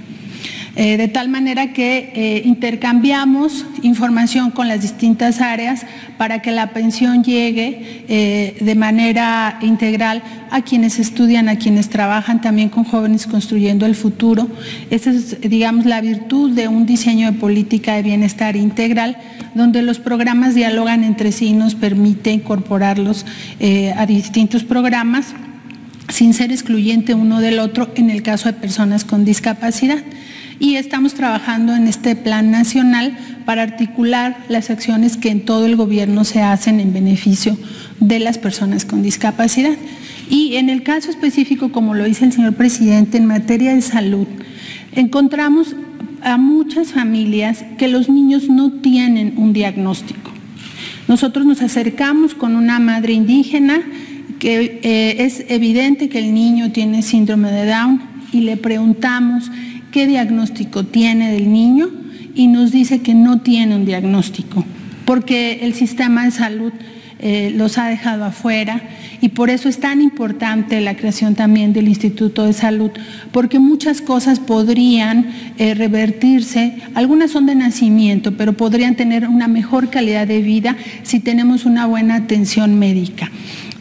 De tal manera que intercambiamos información con las distintas áreas para que la pensión llegue de manera integral a quienes estudian, a quienes trabajan, también con jóvenes construyendo el futuro. Esa es, digamos, la virtud de un diseño de política de bienestar integral, donde los programas dialogan entre sí y nos permite incorporarlos a distintos programas sin ser excluyente uno del otro en el caso de personas con discapacidad. Y estamos trabajando en este plan nacional para articular las acciones que en todo el gobierno se hacen en beneficio de las personas con discapacidad. Y en el caso específico, como lo dice el señor presidente, en materia de salud, encontramos a muchas familias que los niños no tienen un diagnóstico. Nosotros nos acercamos con una madre indígena que es evidente que el niño tiene síndrome de Down y le preguntamos qué diagnóstico tiene del niño y nos dice que no tiene un diagnóstico porque el sistema de salud los ha dejado afuera, y por eso es tan importante la creación también del Instituto de Salud, porque muchas cosas podrían revertirse, algunas son de nacimiento, pero podrían tener una mejor calidad de vida si tenemos una buena atención médica.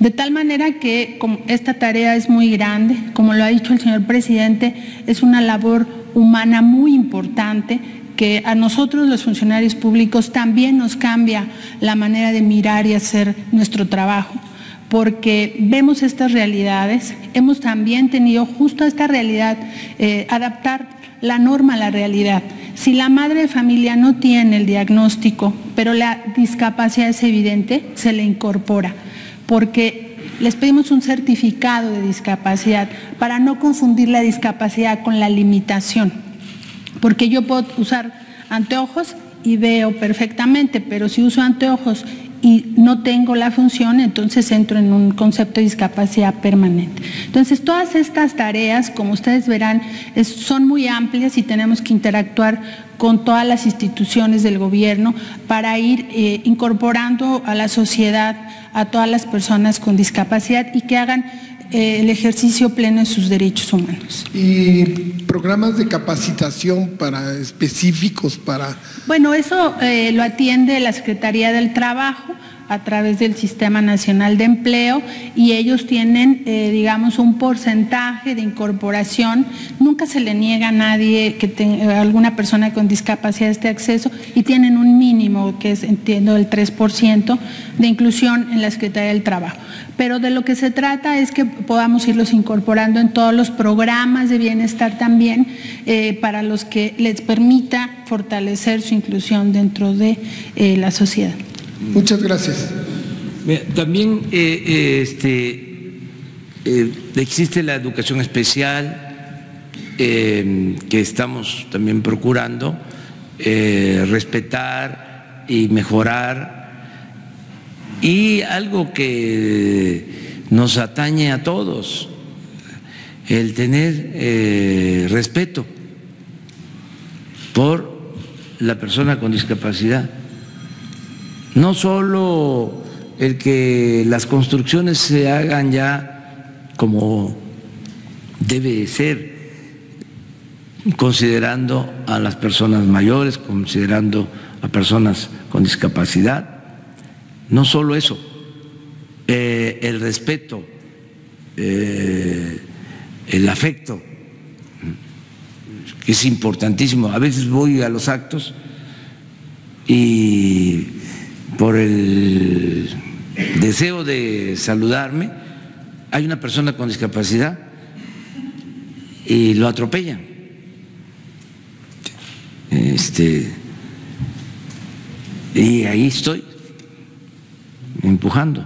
De tal manera que como esta tarea es muy grande, como lo ha dicho el señor presidente, es una labor humana muy importante que a nosotros los funcionarios públicos también nos cambia la manera de mirar y hacer nuestro trabajo, porque vemos estas realidades, hemos también tenido justo esta realidad, adaptar la norma a la realidad. Si la madre de familia no tiene el diagnóstico, pero la discapacidad es evidente, se le incorpora, porque les pedimos un certificado de discapacidad para no confundir la discapacidad con la limitación, porque yo puedo usar anteojos y veo perfectamente, pero si uso anteojos y no tengo la función, entonces entro en un concepto de discapacidad permanente. Entonces, todas estas tareas, como ustedes verán, son muy amplias y tenemos que interactuar con todas las instituciones del gobierno para ir incorporando a la sociedad a todas las personas con discapacidad y que hagan el ejercicio pleno de sus derechos humanos. ¿Y programas de capacitación específicos para...? Bueno, eso lo atiende la Secretaría del Trabajo a través del Sistema Nacional de Empleo y ellos tienen, digamos, un porcentaje de incorporación. Nunca se le niega a nadie que alguna persona con discapacidad este acceso y tienen un mínimo que es, entiendo, el 3% de inclusión en la Secretaría del Trabajo. Pero de lo que se trata es que podamos irlos incorporando en todos los programas de bienestar también para los que les permita fortalecer su inclusión dentro de la sociedad. Muchas gracias. También existe la educación especial que estamos también procurando respetar y mejorar. Y algo que nos atañe a todos, el tener respeto por la persona con discapacidad. No solo el que las construcciones se hagan ya como debe ser, considerando a las personas mayores, considerando a personas con discapacidad. No solo eso, el respeto, el afecto, que es importantísimo. A veces voy a los actos y por el deseo de saludarme, hay una persona con discapacidad y lo atropellan. Y ahí estoy empujando,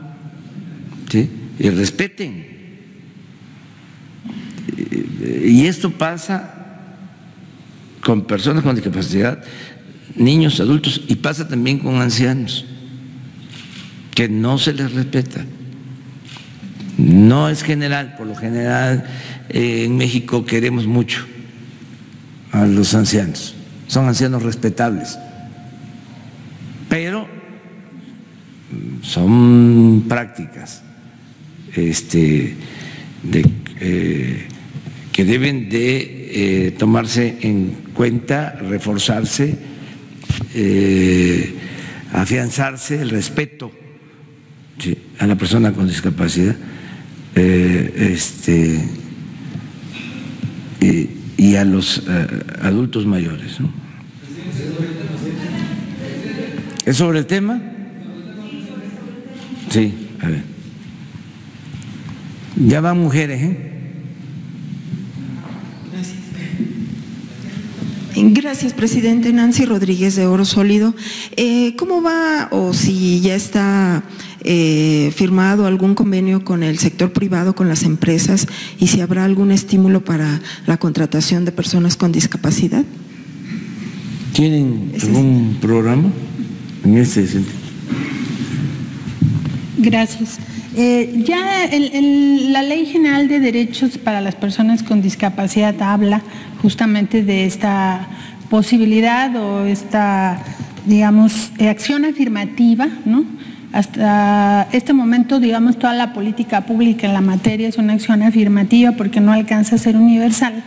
¿sí? Y respeten. Y esto pasa con personas con discapacidad, niños, adultos, y pasa también con ancianos, que no se les respeta. No es general, por lo general en México queremos mucho a los ancianos, son ancianos respetables, pero son prácticas que deben de tomarse en cuenta, reforzarse, afianzarse el respeto, ¿sí?, a la persona con discapacidad y a los adultos mayores, ¿no? ¿Es sobre el tema? Sí, a ver. Ya van mujeres, ¿eh? Gracias, presidente. Nancy Rodríguez, de Oro Sólido. ¿Cómo va, o si ya está firmado algún convenio con el sector privado, con las empresas, y si habrá algún estímulo para la contratación de personas con discapacidad? ¿Tienen algún programa en este sentido? Gracias. Ya la Ley General de Derechos para las Personas con Discapacidad habla justamente de esta posibilidad o esta, digamos, acción afirmativa, ¿no? Hasta este momento, digamos, toda la política pública en la materia es una acción afirmativa porque no alcanza a ser universal,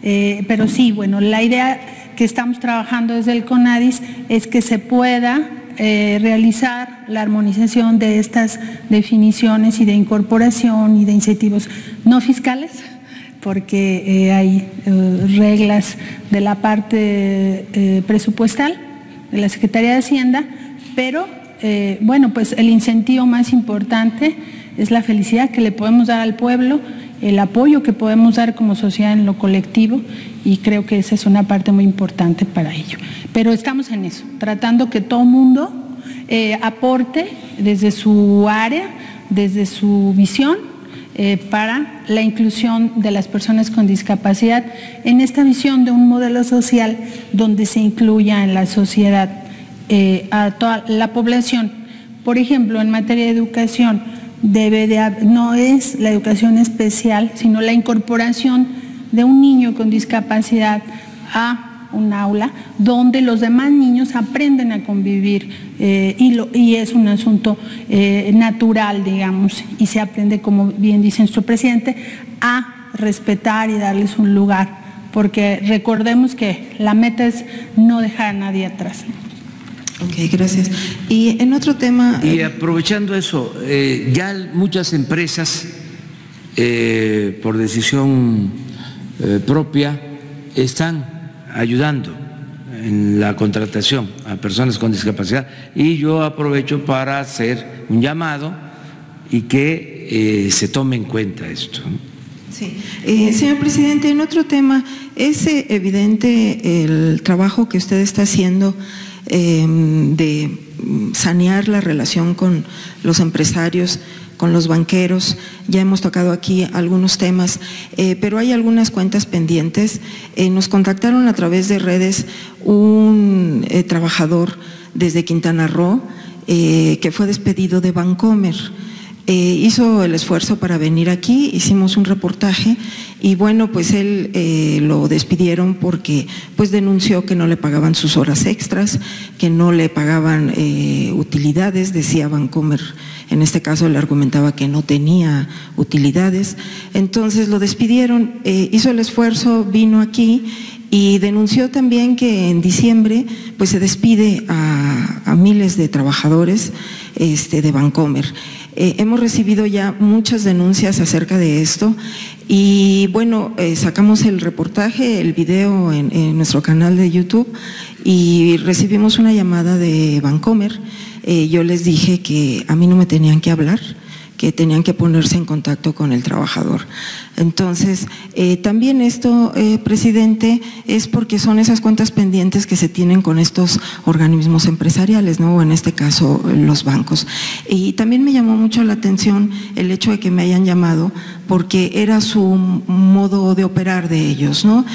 pero sí, bueno, la idea que estamos trabajando desde el CONADIS es que se pueda realizar la armonización de estas definiciones y de incorporación y de incentivos no fiscales, porque hay reglas de la parte presupuestal de la Secretaría de Hacienda, pero bueno, pues el incentivo más importante es la felicidad que le podemos dar al pueblo, el apoyo que podemos dar como sociedad en lo colectivo, y creo que esa es una parte muy importante para ello. Pero estamos en eso, tratando que todo mundo aporte desde su área, desde su visión, para la inclusión de las personas con discapacidad en esta visión de un modelo social donde se incluya en la sociedad a toda la población. Por ejemplo, en materia de educación, no es la educación especial, sino la incorporación de un niño con discapacidad a un aula donde los demás niños aprenden a convivir y es un asunto natural, digamos, y se aprende, como bien dice nuestro presidente, a respetar y darles un lugar, porque recordemos que la meta es no dejar a nadie atrás. Ok, gracias. Y en otro tema… Y aprovechando eso, ya muchas empresas, por decisión propia, están ayudando en la contratación a personas con discapacidad, y yo aprovecho para hacer un llamado y que se tome en cuenta esto. Sí. Señor presidente, en otro tema, es evidente el trabajo que usted está haciendo de sanear la relación con los empresarios, con los banqueros. Ya hemos tocado aquí algunos temas, pero hay algunas cuentas pendientes. Nos contactaron a través de redes un trabajador desde Quintana Roo que fue despedido de Bancomer. Hizo el esfuerzo para venir aquí, hicimos un reportaje y bueno, pues él lo despidieron porque pues denunció que no le pagaban sus horas extras, que no le pagaban utilidades, decía Bancomer, en este caso le argumentaba que no tenía utilidades, entonces lo despidieron, hizo el esfuerzo, vino aquí y denunció también que en diciembre pues se despide a miles de trabajadores de Bancomer. Hemos recibido ya muchas denuncias acerca de esto y bueno, sacamos el reportaje, el video en nuestro canal de YouTube y recibimos una llamada de Bancomer. Yo les dije que a mí no me tenían que hablar, que tenían que ponerse en contacto con el trabajador. Entonces, también esto, presidente, es porque son esas cuentas pendientes que se tienen con estos organismos empresariales, ¿no? O en este caso, los bancos. Y también me llamó mucho la atención el hecho de que me hayan llamado porque era su modo de operar de ellos, ¿no?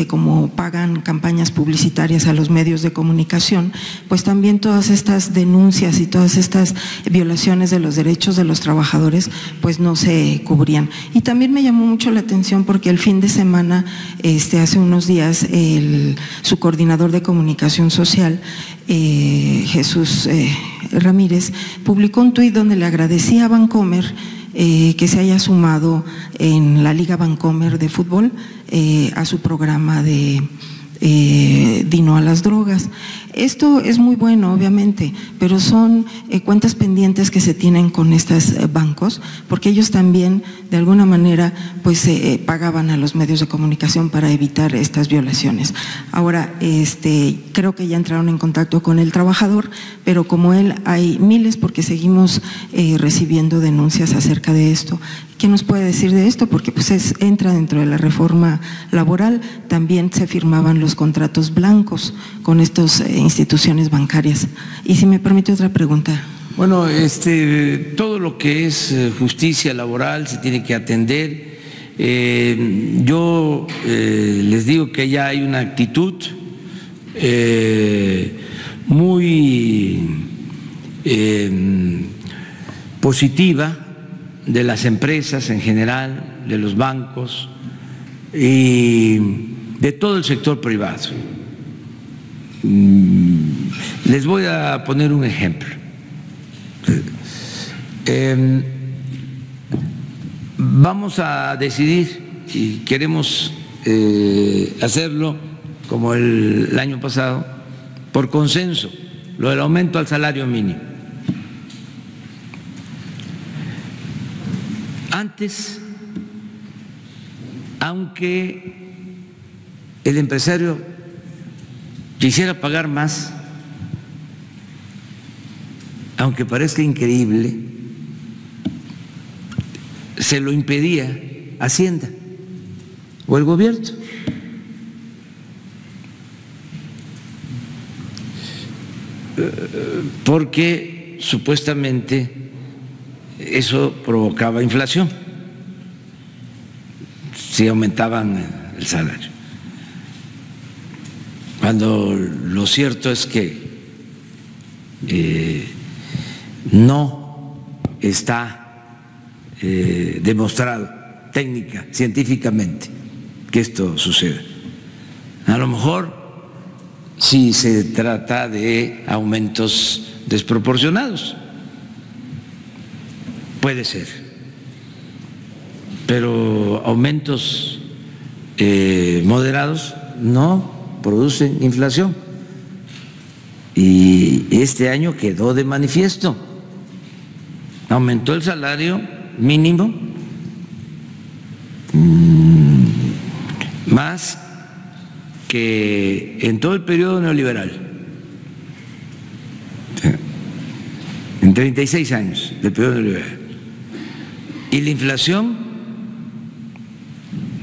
Como pagan campañas publicitarias a los medios de comunicación, pues también todas estas denuncias y todas estas violaciones de los derechos de los trabajadores, pues no se cubrían. Y también me llamó mucho la atención porque el fin de semana, hace unos días, su coordinador de comunicación social, Jesús Ramírez, publicó un tuit donde le agradecía a Bancomer que se haya sumado en la Liga Bancomer de fútbol a su programa de Dino a las drogas. Esto es muy bueno, obviamente, pero son cuentas pendientes que se tienen con estos bancos, porque ellos también, de alguna manera, pues pagaban a los medios de comunicación para evitar estas violaciones. Ahora, creo que ya entraron en contacto con el trabajador, pero como él hay miles, porque seguimos recibiendo denuncias acerca de esto. ¿Qué nos puede decir de esto? Porque pues entra dentro de la reforma laboral, también se firmaban los contratos blancos con estas instituciones bancarias. Y si me permite otra pregunta. Bueno, todo lo que es justicia laboral se tiene que atender. Yo les digo que ya hay una actitud muy positiva de las empresas en general, de los bancos y de todo el sector privado. Les voy a poner un ejemplo. Vamos a decidir, y queremos hacerlo como el año pasado, por consenso, lo del aumento al salario mínimo. Antes, aunque el empresario quisiera pagar más, aunque parezca increíble, se lo impedía Hacienda o el gobierno. Porque supuestamente eso provocaba inflación si aumentaban el salario. Cuando lo cierto es que no está demostrado técnica, científicamente, que esto suceda. A lo mejor si se trata de aumentos desproporcionados, puede ser, pero aumentos moderados no producen inflación. Y este año quedó de manifiesto. Aumentó el salario mínimo más que en todo el periodo neoliberal, en 36 años del periodo neoliberal. Y la inflación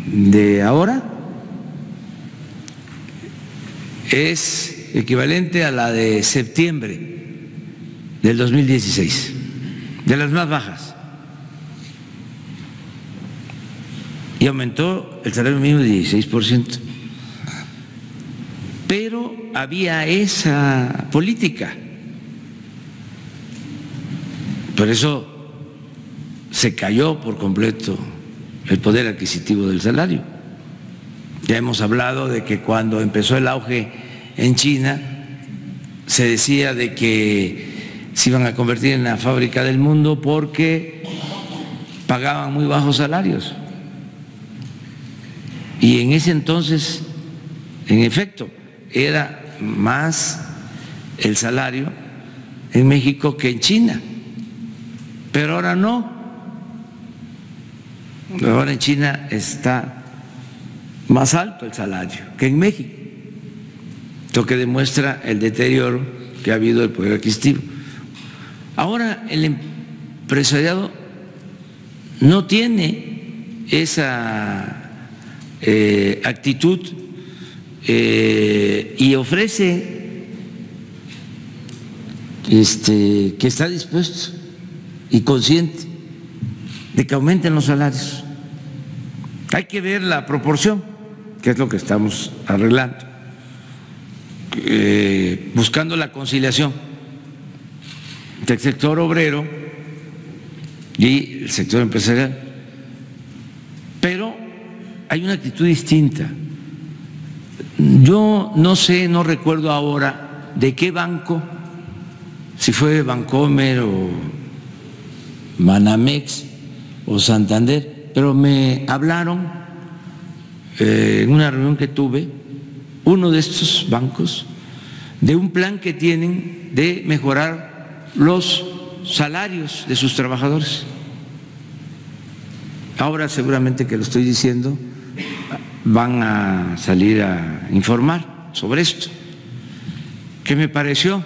de ahora es equivalente a la de septiembre del 2016, de las más bajas. Y aumentó el salario mínimo de 16%. Pero había esa política. Por eso se cayó por completo el poder adquisitivo del salario. Ya hemos hablado de que cuando empezó el auge en China se decía de que se iban a convertir en la fábrica del mundo porque pagaban muy bajos salarios. Y en ese entonces, en efecto, era más el salario en México que en China, pero ahora no. Ahora en China está más alto el salario que en México, lo que demuestra el deterioro que ha habido del poder adquisitivo. Ahora el empresariado no tiene esa actitud y ofrece que está dispuesto y consciente de que aumenten los salarios. Hay que ver la proporción, que es lo que estamos arreglando, buscando la conciliación del sector obrero y el sector empresarial. Pero hay una actitud distinta. Yo no sé, no recuerdo ahora de qué banco, si fue Bancomer o Banamex o Santander, pero me hablaron en una reunión que tuve, uno de estos bancos, de un plan que tienen de mejorar los salarios de sus trabajadores. Ahora seguramente que lo estoy diciendo, van a salir a informar sobre esto, que me pareció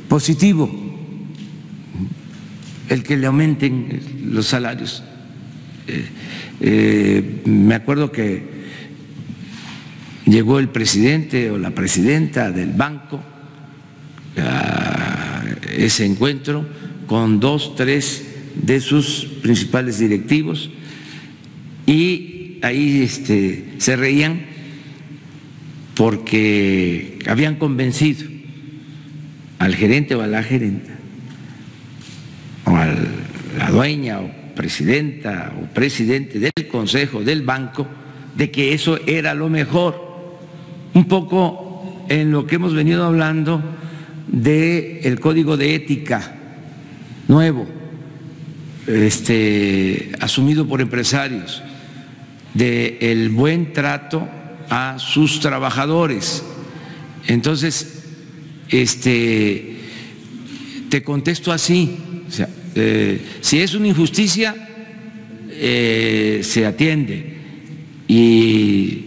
positivo el que le aumenten los salarios. Me acuerdo que llegó el presidente o la presidenta del banco a ese encuentro con 2, 3 de sus principales directivos y ahí se reían porque habían convencido al gerente o a la gerenta o a la dueña o presidenta o presidente del consejo del banco de que eso era lo mejor, un poco en lo que hemos venido hablando del código de ética nuevo, asumido por empresarios, del buen trato a sus trabajadores. Entonces, te contesto así, o sea, si es una injusticia, se atiende y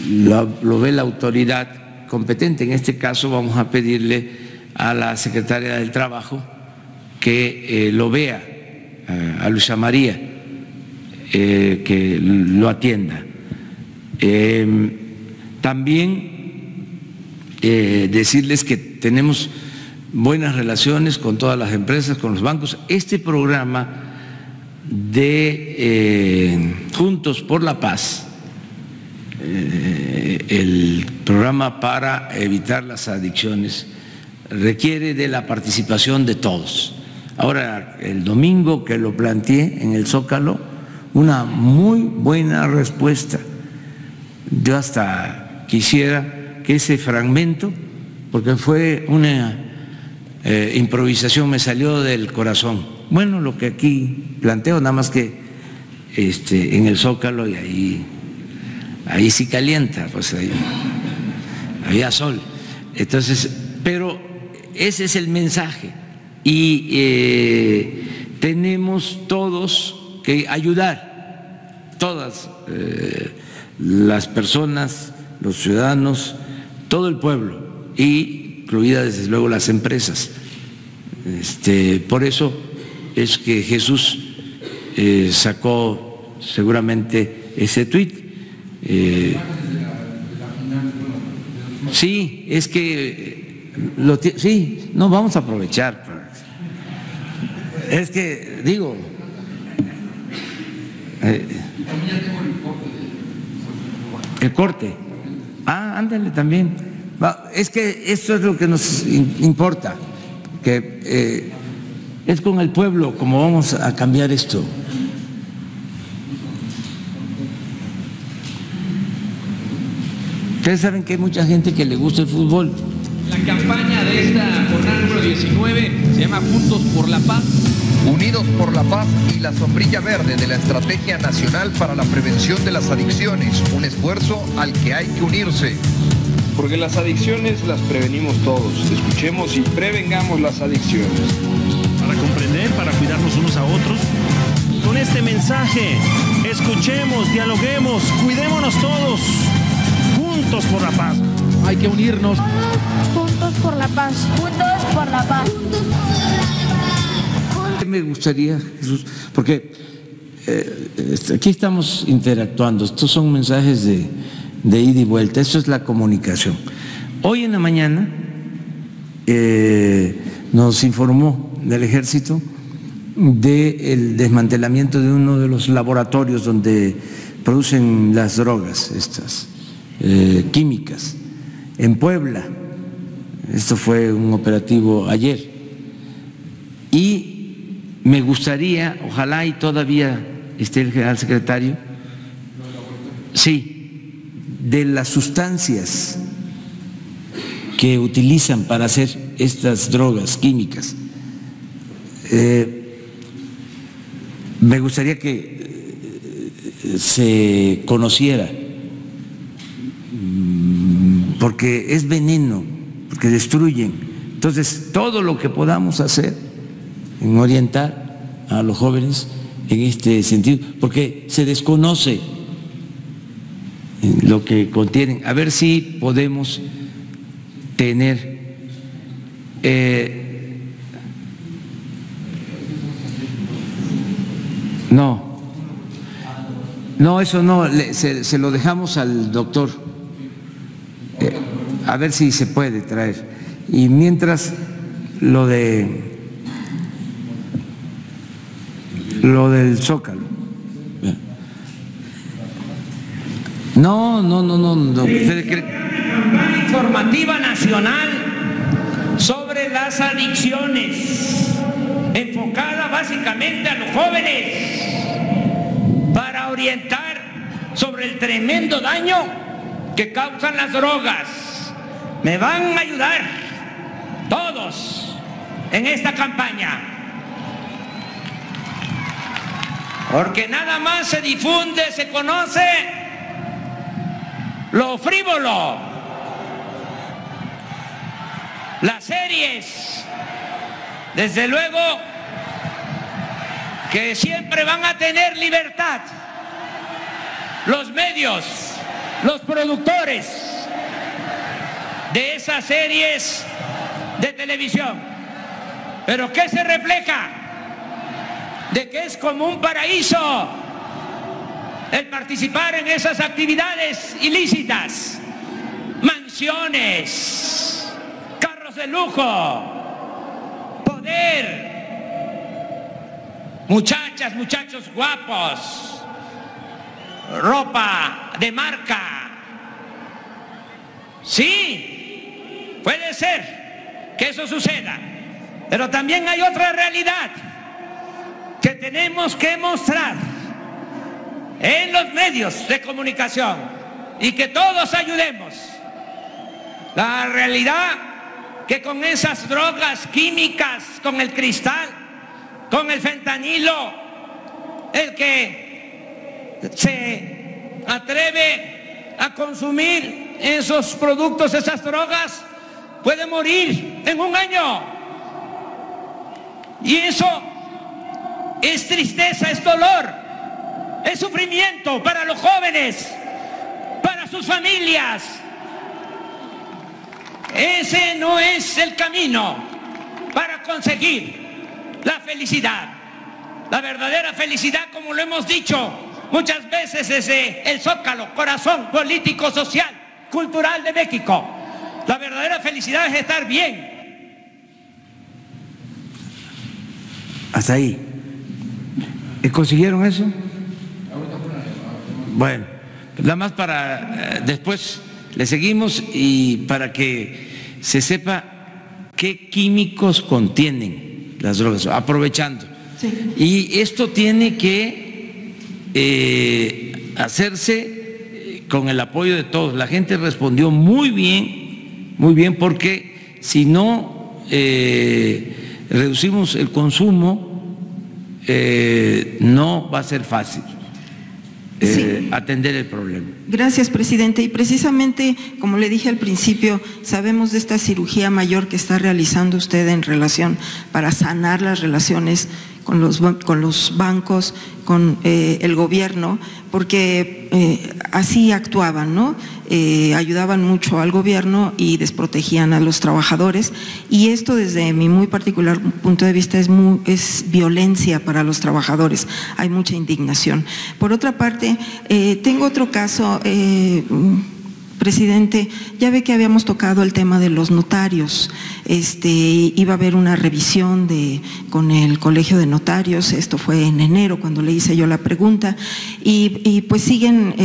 lo ve la autoridad competente. En este caso vamos a pedirle a la Secretaría del Trabajo que lo vea a Luisa María, que lo atienda. También decirles que tenemos buenas relaciones con todas las empresas, con los bancos. Este programa de Juntos por la Paz, el programa para evitar las adicciones, requiere de la participación de todos. Ahora, el domingo que lo planteé en el Zócalo, una muy buena respuesta. Yo hasta quisiera que ese fragmento, porque fue una improvisación, me salió del corazón. Bueno, lo que aquí planteo, nada más que en el Zócalo, y ahí sí calienta, pues ahí había sol. Entonces, pero ese es el mensaje, y tenemos todos que ayudar, todas las personas, los ciudadanos, todo el pueblo, incluidas desde luego las empresas. Por eso es que Jesús sacó seguramente ese tuit. Sí, es que sí, no, vamos a aprovechar. Es que digo, el corte. Ándale también. Es que esto es lo que nos importa, que es con el pueblo como vamos a cambiar esto. Ustedes saben que hay mucha gente que le gusta el fútbol. La campaña de esta jornada número 19 se llama Juntos por la Paz. Unidos por la Paz y la sombrilla verde de la Estrategia Nacional para la Prevención de las Adicciones, un esfuerzo al que hay que unirse. Porque las adicciones las prevenimos todos. Escuchemos y prevengamos las adicciones. Para comprender, para cuidarnos unos a otros. Con este mensaje, escuchemos, dialoguemos, cuidémonos todos. Juntos por la paz. Hay que unirnos. Juntos por la paz. Juntos por la paz. Me gustaría, Jesús, porque aquí estamos interactuando. Estos son mensajes de ida y vuelta. Esto es la comunicación. Hoy en la mañana nos informó del Ejército del desmantelamiento de uno de los laboratorios donde producen las drogas, estas químicas, en Puebla. Esto fue un operativo ayer. Y me gustaría, ojalá y todavía esté el general secretario, sí, de las sustancias que utilizan para hacer estas drogas químicas. Me gustaría que se conociera, porque es veneno, porque destruyen. Entonces, todo lo que podamos hacer en orientar a los jóvenes en este sentido, porque se desconoce lo que contienen. A ver si podemos tener no, eso no, se lo dejamos al doctor, a ver si se puede traer. Y mientras lo del Zócalo. No. Campaña informativa nacional sobre las adicciones, enfocada básicamente a los jóvenes, para orientar sobre el tremendo daño que causan las drogas. Me van a ayudar todos en esta campaña, porque nada más se difunde, se conoce lo frívolo, las series, desde luego que siempre van a tener libertad los medios, los productores de esas series de televisión, ¿Pero qué se refleja? De que es como un paraíso el participar en esas actividades ilícitas. Mansiones, carros de lujo, poder, muchachas, muchachos guapos, ropa de marca. Sí, puede ser que eso suceda, pero también hay otra realidad que tenemos que mostrar en los medios de comunicación y que todos ayudemos. La realidad que con esas drogas químicas, con el cristal, con el fentanilo, el que se atreve a consumir esos productos, esas drogas, puede morir en un año. Y eso es tristeza, es dolor, es sufrimiento para los jóvenes, para sus familias. Ese no es el camino para conseguir la felicidad. La verdadera felicidad, como lo hemos dicho muchas veces desde el Zócalo, corazón político, social, cultural de México. La verdadera felicidad es estar bien. Hasta ahí. ¿Consiguieron eso? Bueno, nada más para después le seguimos y para que se sepa qué químicos contienen las drogas, aprovechando. Sí. Y esto tiene que hacerse con el apoyo de todos. La gente respondió muy bien, porque si no reducimos el consumo, no va a ser fácil atender el problema. Gracias, presidente. Y precisamente, como le dije al principio, sabemos de esta cirugía mayor que está realizando usted en relación para sanar las relaciones con los bancos, con el gobierno, porque así actuaban, ¿no? Ayudaban mucho al gobierno y desprotegían a los trabajadores, y esto desde mi muy particular punto de vista es violencia para los trabajadores, hay mucha indignación. Por otra parte, tengo otro caso, presidente, ya ve que habíamos tocado el tema de los notarios, iba a haber una revisión con el Colegio de Notarios, esto fue en enero cuando le hice yo la pregunta, y pues siguen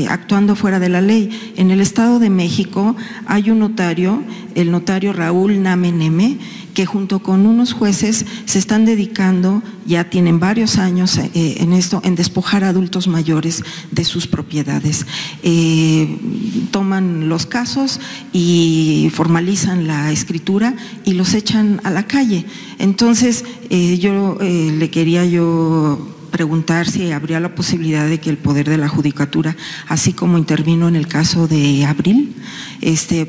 actuando fuera de la ley. En el Estado de México hay un notario, el notario Raúl Name Neme, que junto con unos jueces se están dedicando, ya tienen varios años en esto, en despojar a adultos mayores de sus propiedades. Toman los casos y formalizan la escritura y los echan a la calle. Entonces, yo le quería preguntar si habría la posibilidad de que el Poder de la Judicatura, así como intervino en el caso de Abril,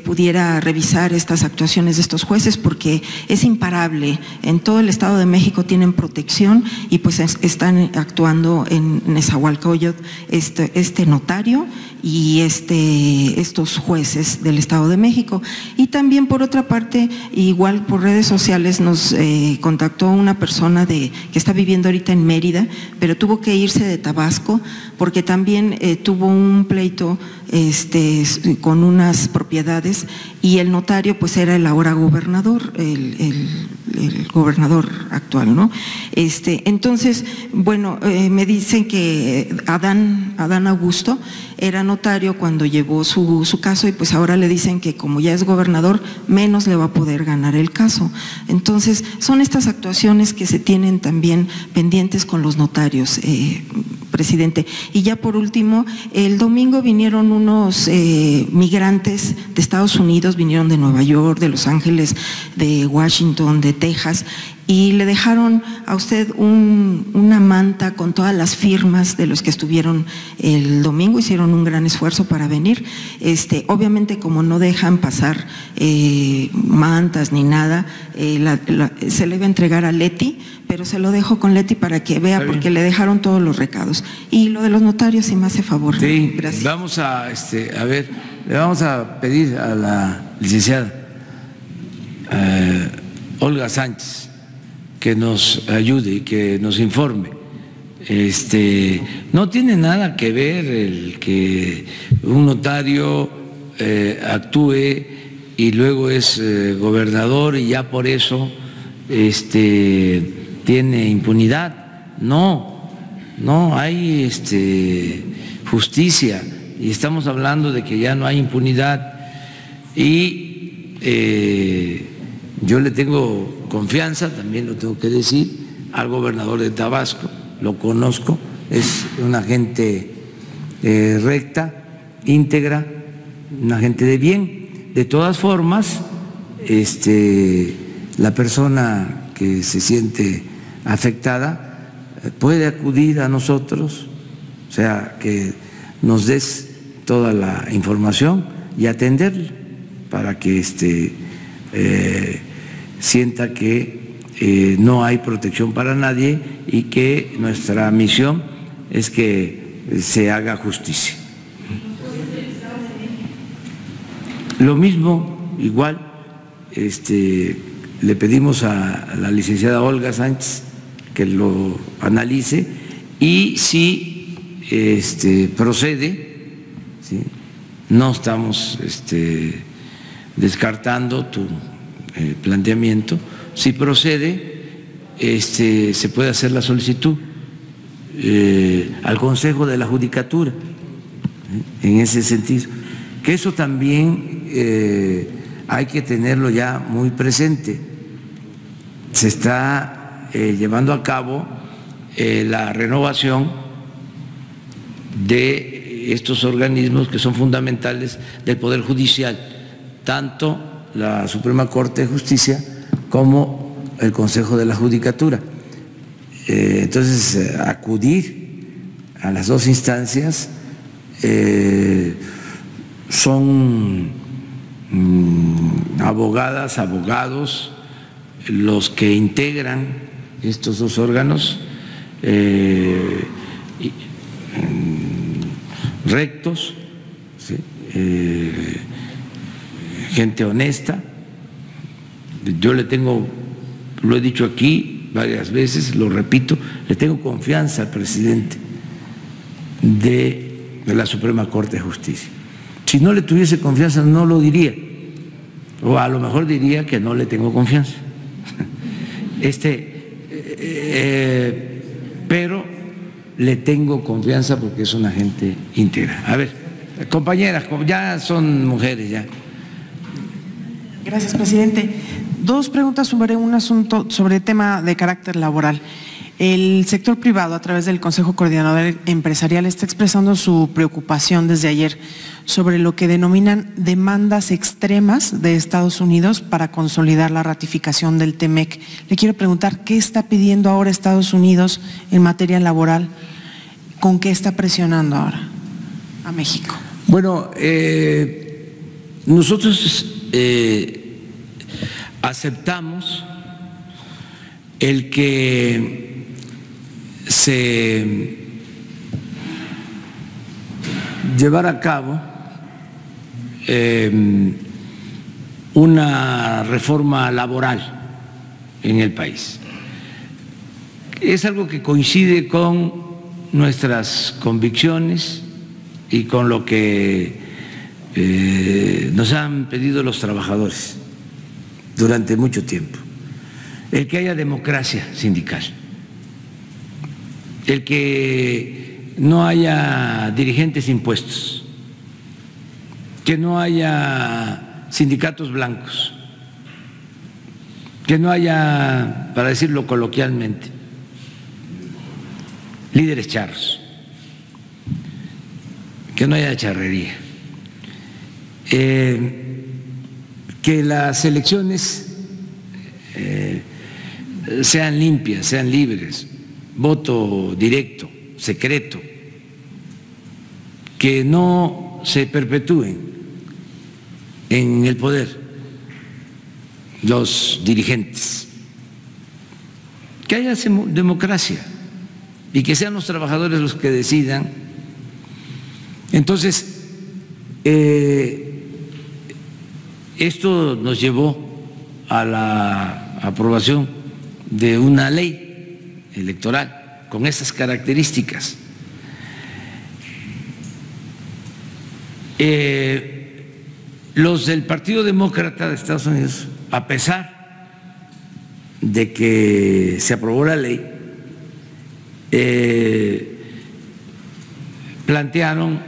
pudiera revisar estas actuaciones de estos jueces, porque es imparable. En todo el Estado de México tienen protección y pues están actuando en Nezahualcóyotl este notario y estos jueces del Estado de México. Y también, por otra parte, igual por redes sociales nos contactó una persona que está viviendo ahorita en Mérida, pero tuvo que irse de Tabasco porque también tuvo un pleito con unas propiedades, y el notario pues era el ahora gobernador, el gobernador actual, ¿no? Entonces, bueno, me dicen que Adán Augusto era notario cuando llevó su caso, y pues ahora le dicen que como ya es gobernador, menos le va a poder ganar el caso. Entonces, son estas actuaciones que se tienen también pendientes con los notarios, presidente. Y ya por último, el domingo vinieron unos migrantes de Estados Unidos, vinieron de Nueva York, de Los Ángeles, de Washington, de Texas, y le dejaron a usted una manta con todas las firmas de los que estuvieron el domingo, hicieron un gran esfuerzo para venir. Obviamente, como no dejan pasar mantas ni nada, se le iba a entregar a Leti, pero se lo dejo con Leti para que vea, porque le dejaron todos los recados. Y lo de los notarios, si me hace favor. Sí, gracias. Vamos a ver, le vamos a pedir a la licenciada Olga Sánchez que nos ayude y que nos informe. No tiene nada que ver el que un notario actúe y luego es gobernador y ya por eso tiene impunidad. No hay justicia, y estamos hablando de que ya no hay impunidad, y yo le tengo confianza, también lo tengo que decir, al gobernador de Tabasco. Lo conozco, es una gente recta, íntegra, una gente de bien. De todas formas, la persona que se siente afectada puede acudir a nosotros, o sea, que nos des toda la información y atenderla para que sienta que no hay protección para nadie y que nuestra misión es que se haga justicia. Lo mismo, igual, le pedimos a la licenciada Olga Sánchez que lo analice y si procede, ¿sí? No estamos descartando tu planteamiento. Si procede, se puede hacer la solicitud al Consejo de la Judicatura, en ese sentido. Que eso también hay que tenerlo ya muy presente. Se está llevando a cabo la renovación de estos organismos que son fundamentales del Poder Judicial, tanto la Suprema Corte de Justicia como el Consejo de la Judicatura. Entonces, acudir a las dos instancias son abogadas, abogados, los que integran estos dos órganos, rectos, ¿sí? Gente honesta. Yo le tengo, lo he dicho aquí varias veces, lo repito, le tengo confianza al presidente de la Suprema Corte de Justicia. Si no le tuviese confianza no lo diría, o a lo mejor diría que no le tengo confianza. Pero le tengo confianza porque es una gente íntegra. A ver, compañeras, ya son mujeres ya. Gracias, presidente. Dos preguntas sobre un asunto, sobre tema de carácter laboral. El sector privado, a través del Consejo Coordinador Empresarial, está expresando su preocupación desde ayer sobre lo que denominan demandas extremas de Estados Unidos para consolidar la ratificación del TEMEC. Le quiero preguntar, ¿qué está pidiendo ahora Estados Unidos en materia laboral? ¿Con qué está presionando ahora a México? Bueno, nosotros aceptamos el que se llevara a cabo una reforma laboral en el país. Es algo que coincide con nuestras convicciones y con lo que nos han pedido los trabajadores durante mucho tiempo. El que haya democracia sindical, el que no haya dirigentes impuestos, que no haya sindicatos blancos, que no haya, para decirlo coloquialmente, líderes charros, que no haya charrería, que las elecciones sean limpias, sean libres, voto directo, secreto, que no se perpetúen en el poder los dirigentes, que haya democracia y que sean los trabajadores los que decidan. Entonces, esto nos llevó a la aprobación de una ley electoral con esas características. Los del Partido Demócrata de Estados Unidos, a pesar de que se aprobó la ley, plantearon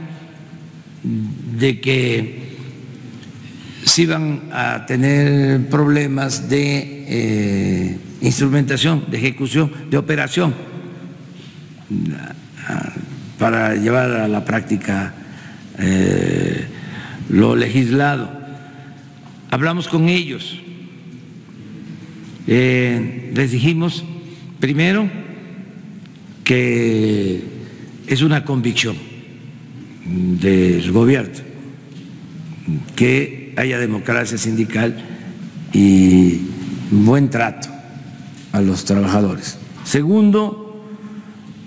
de que se iban a tener problemas de instrumentación, de ejecución, de operación para llevar a la práctica lo legislado. Hablamos con ellos, les dijimos primero que es una convicción del gobierno que haya democracia sindical y buen trato a los trabajadores. Segundo,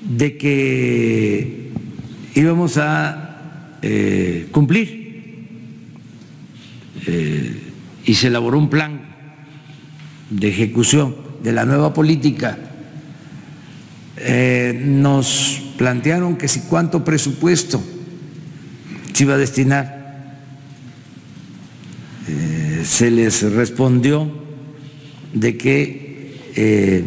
de que íbamos a cumplir y se elaboró un plan de ejecución de la nueva política. Nos plantearon que si cuánto presupuesto se iba a destinar. Se les respondió de que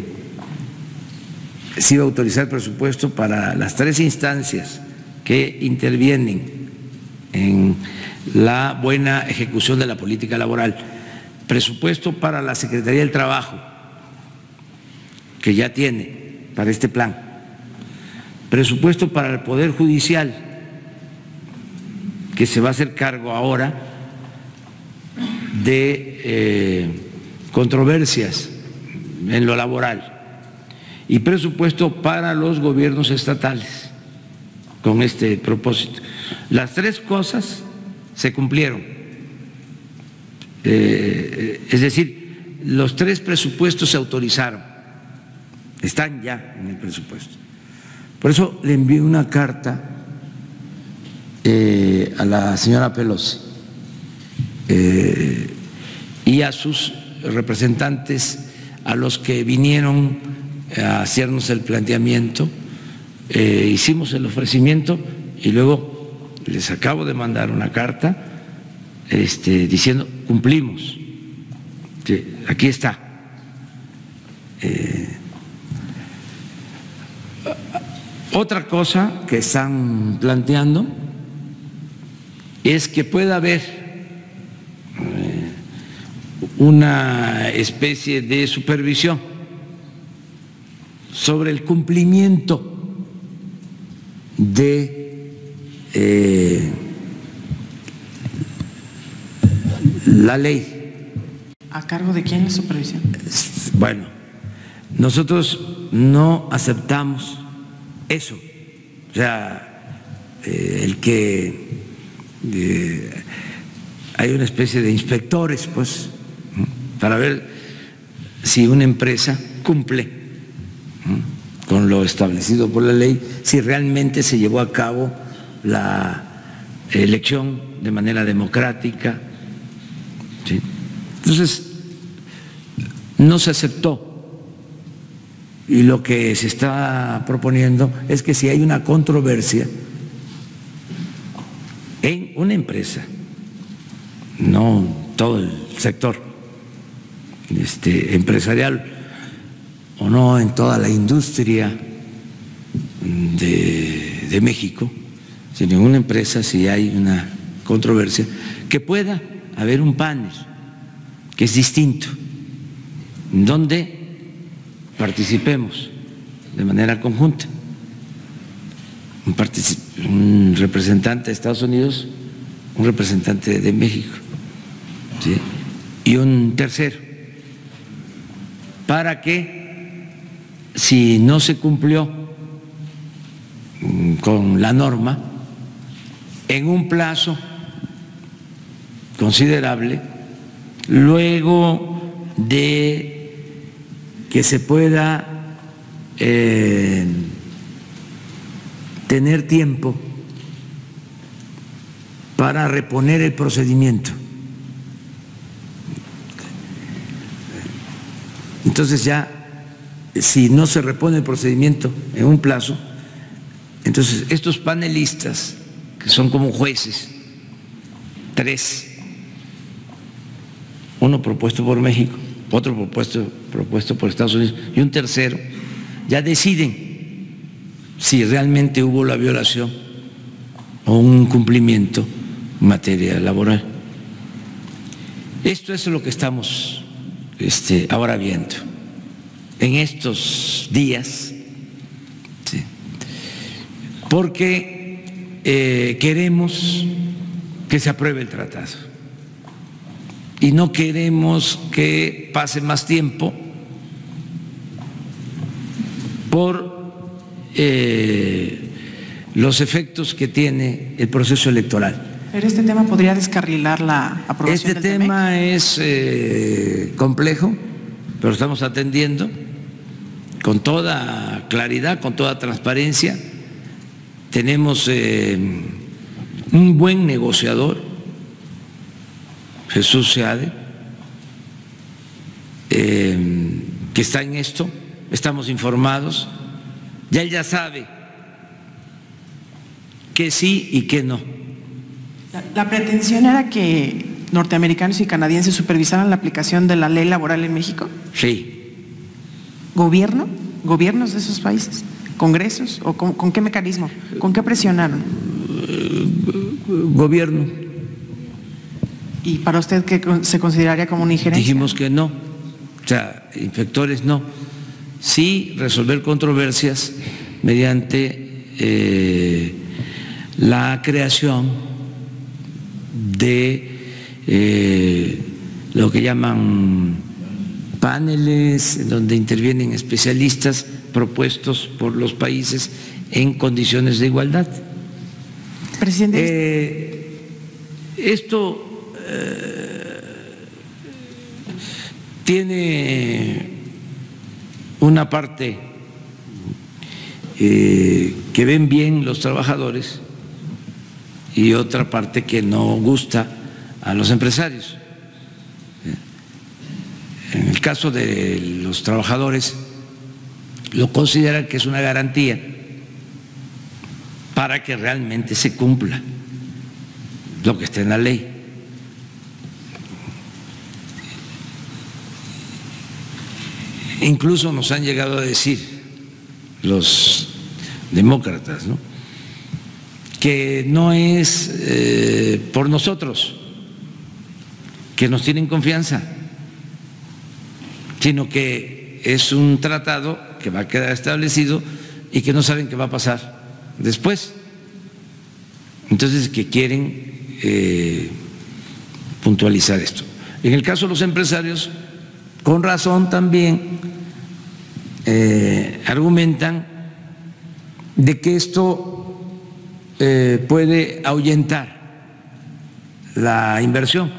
se iba a autorizar presupuesto para las 3 instancias que intervienen en la buena ejecución de la política laboral. Presupuesto para la Secretaría del Trabajo, que ya tiene para este plan. Presupuesto para el Poder Judicial, que se va a hacer cargo ahora de controversias en lo laboral. Y presupuesto para los gobiernos estatales, con este propósito. Las 3 cosas se cumplieron. Es decir, los 3 presupuestos se autorizaron, están ya en el presupuesto. Por eso le envié una carta a la señora Pelosi y a sus representantes, a los que vinieron a hacernos el planteamiento. Hicimos el ofrecimiento y luego les acabo de mandar una carta diciendo cumplimos. Aquí está. Otra cosa que están planteando es que pueda haber una especie de supervisión sobre el cumplimiento de la ley. ¿A cargo de quién la supervisión? Bueno, nosotros no aceptamos eso. O sea, el que hay una especie de inspectores, pues, para ver si una empresa cumple con lo establecido por la ley, si realmente se llevó a cabo la elección de manera democrática. ¿Sí? Entonces, no se aceptó. Y lo que se está proponiendo es que si hay una controversia en una empresa, no todo el sector empresarial o no en toda la industria de México, sino en una empresa, si hay una controversia, que pueda haber un panel que es distinto, donde participemos de manera conjunta, un representante de Estados Unidos, un representante de México, ¿sí? Y un tercero, para que si no se cumplió con la norma en un plazo considerable, luego de que se pueda tener tiempo para reponer el procedimiento. Entonces ya si no se repone el procedimiento en un plazo, entonces estos panelistas, que son como jueces, 3, uno propuesto por México, otro propuesto por Estados Unidos y un tercero, ya deciden si realmente hubo la violación o un incumplimiento en materia laboral. Esto es lo que estamos ahora viendo en estos días, ¿sí? Porque queremos que se apruebe el tratado y no queremos que pase más tiempo por los efectos que tiene el proceso electoral. Pero este tema podría descarrilar la aprobación del TEMEC. Este tema es complejo, pero estamos atendiendo con toda claridad, con toda transparencia. Tenemos un buen negociador, Jesús Seade, que está en esto, estamos informados, ya él ya sabe que sí y que no. La pretensión era que norteamericanos y canadienses supervisaran la aplicación de la ley laboral en México. Sí. ¿Gobiernos de esos países? ¿Congresos? ¿O con qué mecanismo? ¿Con qué presionaron? Gobierno. ¿Y para usted qué se consideraría como una injerencia? Dijimos que no, o sea, inspectores no. Sí resolver controversias mediante la creación de lo que llaman paneles, en donde intervienen especialistas propuestos por los países en condiciones de igualdad. Presidente, esto tiene una parte que ven bien los trabajadores y otra parte que no gusta a los empresarios. En el caso de los trabajadores, lo consideran que es una garantía para que realmente se cumpla lo que está en la ley. Incluso nos han llegado a decir los demócratas, ¿no?, que no es por nosotros, que nos tienen confianza, sino que es un tratado que va a quedar establecido y que no saben qué va a pasar después. Entonces, que quieren puntualizar esto. En el caso de los empresarios, con razón también argumentan de que esto puede ahuyentar la inversión,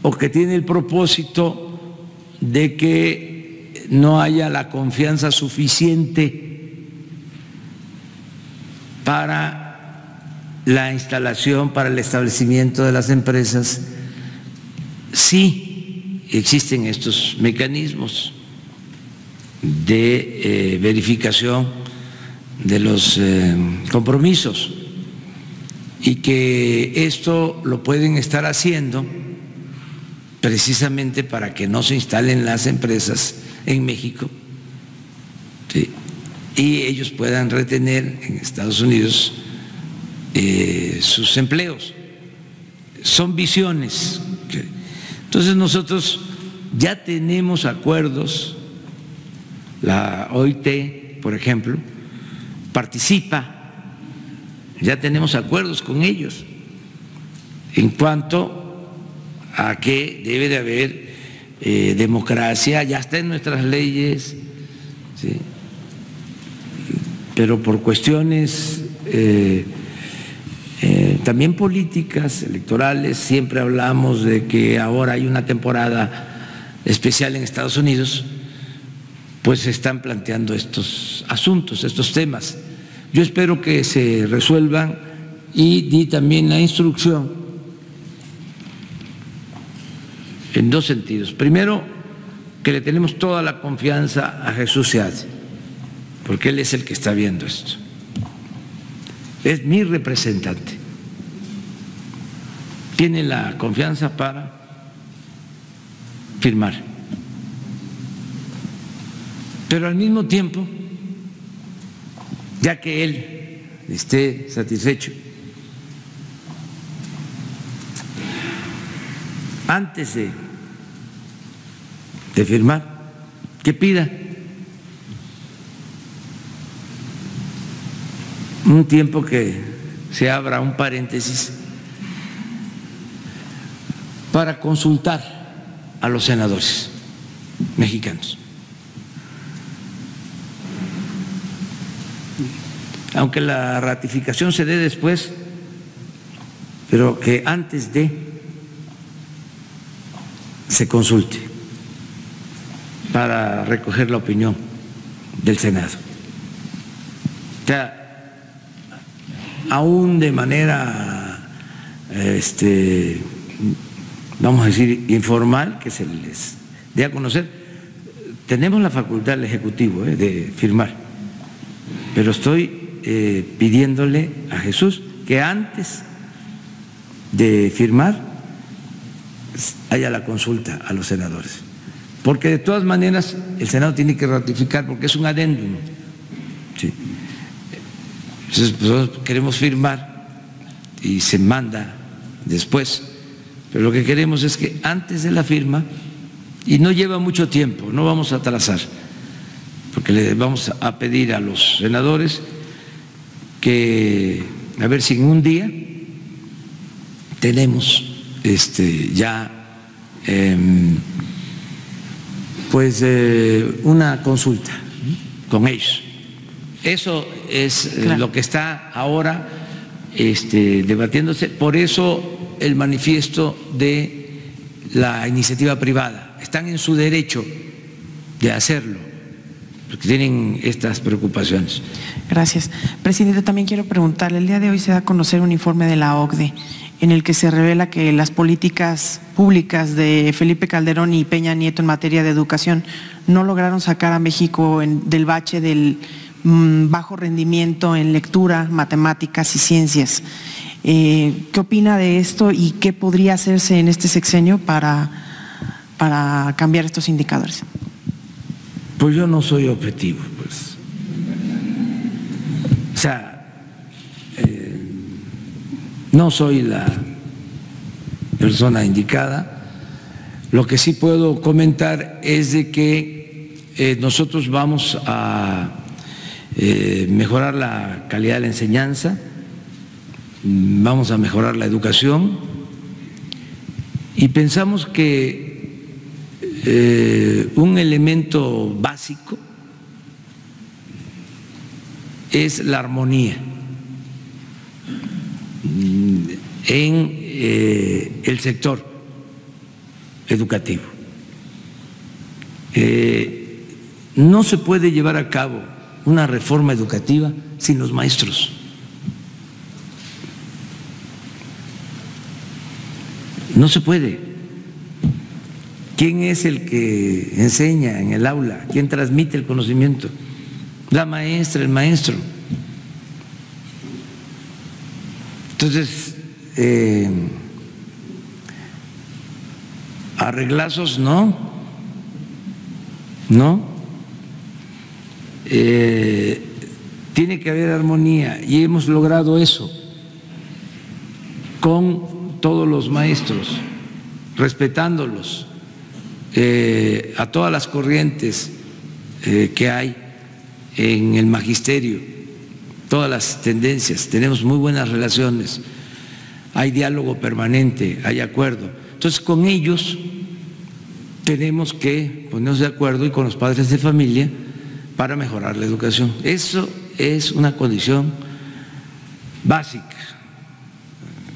o que tiene el propósito de que no haya la confianza suficiente para la instalación, para el establecimiento de las empresas. Sí existen estos mecanismos de verificación de los compromisos, y que esto lo pueden estar haciendo precisamente para que no se instalen las empresas en México, ¿sí?, y ellos puedan retener en Estados Unidos sus empleos. Son visiones. Entonces nosotros ya tenemos acuerdos, la OIT, por ejemplo, participa, ya tenemos acuerdos con ellos en cuanto a que debe de haber democracia, ya está en nuestras leyes, ¿sí?, pero por cuestiones también políticas, electorales, siempre hablamos de que ahora hay una temporada especial en Estados Unidos, pues se están planteando estos asuntos, estos temas. Yo espero que se resuelvan, y di también la instrucción en dos sentidos. Primero, que le tenemos toda la confianza a Jesús Seade, porque él es el que está viendo esto. Es mi representante. Tiene la confianza para firmar. Pero al mismo tiempo, ya que él esté satisfecho, antes de firmar, que pida un tiempo, que se abra un paréntesis para consultar a los senadores mexicanos. Aunque la ratificación se dé después, pero que antes de se consulte para recoger la opinión del Senado. O sea, aún de manera, vamos a decir, informal, que se les dé a conocer, tenemos la facultad del Ejecutivo de firmar, pero estoy pidiéndole a Jesús que antes de firmar haya la consulta a los senadores, porque de todas maneras el Senado tiene que ratificar, porque es un adendum. Sí. Entonces, pues, nosotros queremos firmar y se manda después, pero lo que queremos es que antes de la firma, y no lleva mucho tiempo, no vamos a atrasar, porque le vamos a pedir a los senadores que, a ver si en un día tenemos ya pues una consulta con ellos. Eso es claro, lo que está ahora debatiéndose. Por eso el manifiesto de la iniciativa privada. Están en su derecho de hacerlo, porque tienen estas preocupaciones. Gracias. Presidente, también quiero preguntarle, el día de hoy se da a conocer un informe de la OCDE en el que se revela que las políticas públicas de Felipe Calderón y Peña Nieto en materia de educación no lograron sacar a México del bache del bajo rendimiento en lectura, matemáticas y ciencias. ¿Qué opina de esto y qué podría hacerse en este sexenio para cambiar estos indicadores? Pues yo no soy objetivo, pues. O sea, no soy la persona indicada. Lo que sí puedo comentar es de que nosotros vamos a mejorar la calidad de la enseñanza, vamos a mejorar la educación y pensamos que un elemento básico es la armonía en el sector educativo. No se puede llevar a cabo una reforma educativa sin los maestros. No se puede. ¿Quién es el que enseña en el aula? ¿Quién transmite el conocimiento? La maestra, el maestro. Entonces, arreglazos no. Tiene que haber armonía y hemos logrado eso con todos los maestros, respetándolos, a todas las corrientes que hay en el magisterio, todas las tendencias. Tenemos muy buenas relaciones, hay diálogo permanente, hay acuerdo. Entonces, con ellos tenemos que ponernos de acuerdo y con los padres de familia para mejorar la educación. Eso es una condición básica,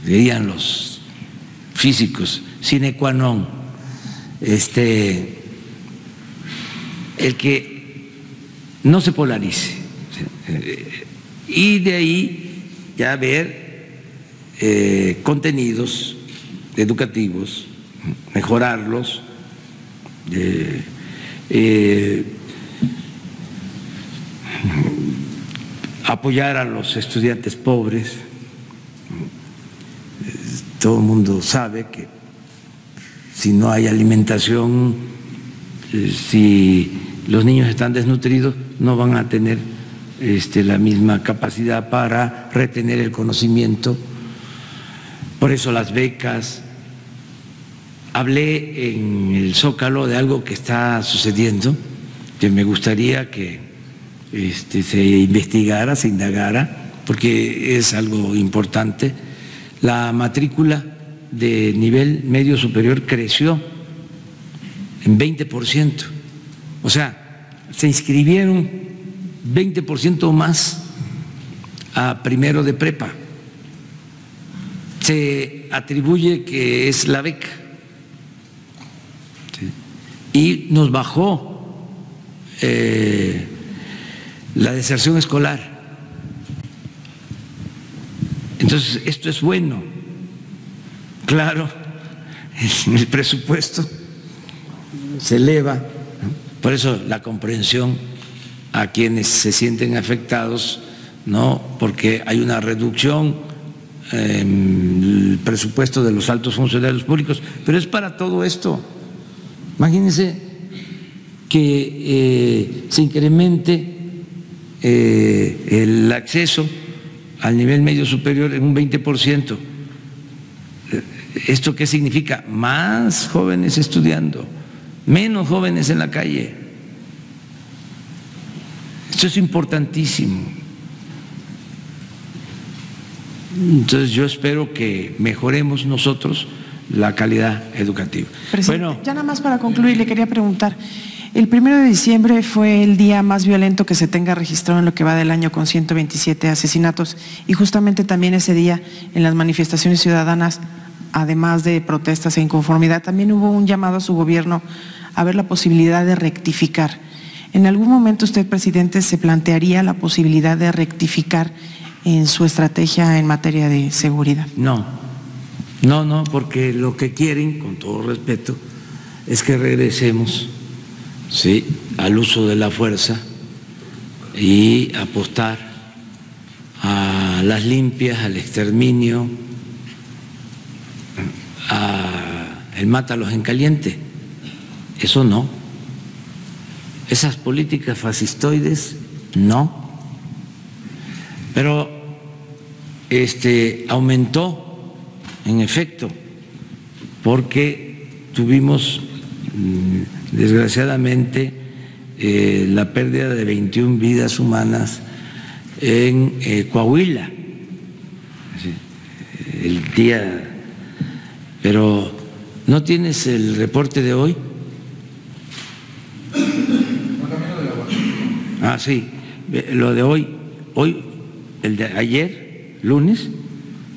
dirían los físicos, sine qua non. El que no se polarice y de ahí ya ver contenidos educativos, mejorarlos, apoyar a los estudiantes pobres. Todo el mundo sabe que si no hay alimentación, si los niños están desnutridos, no van a tener la misma capacidad para retener el conocimiento. Por eso las becas. Hablé en el Zócalo de algo que está sucediendo, que me gustaría que se investigara, se indagara, porque es algo importante. La matrícula de nivel medio superior creció en 20%. O sea, se inscribieron 20% más a primero de prepa. Se atribuye que es la beca. Y nos bajó la deserción escolar. Entonces, esto es bueno. Claro, el presupuesto se eleva, ¿no? Por eso la comprensión a quienes se sienten afectados, ¿no? Porque hay una reducción en el presupuesto de los altos funcionarios públicos, pero es para todo esto. Imagínense que se incremente el acceso al nivel medio superior en un 20%. ¿Esto qué significa? Más jóvenes estudiando, menos jóvenes en la calle. Esto es importantísimo. Entonces yo espero que mejoremos nosotros la calidad educativa. Presidente, bueno, ya nada más para concluir, le quería preguntar, el 1 de diciembre fue el día más violento que se tenga registrado en lo que va del año, con 127 asesinatos, y justamente también ese día en las manifestaciones ciudadanas, además de protestas e inconformidad, también hubo un llamado a su gobierno a ver la posibilidad de rectificar. ¿En algún momento usted, presidente, se plantearía la posibilidad de rectificar en su estrategia en materia de seguridad? No, porque lo que quieren, con todo respeto, es que regresemos, ¿sí?, al uso de la fuerza y apostar a las limpias, al exterminio, el mátalos en caliente. Eso no. Esas políticas fascistoides, no. Pero aumentó, en efecto, porque tuvimos, desgraciadamente, la pérdida de 21 vidas humanas en Coahuila. El día... Pero, ¿no tienes el reporte de hoy? Ah, sí, lo de hoy. Hoy, el de ayer, lunes,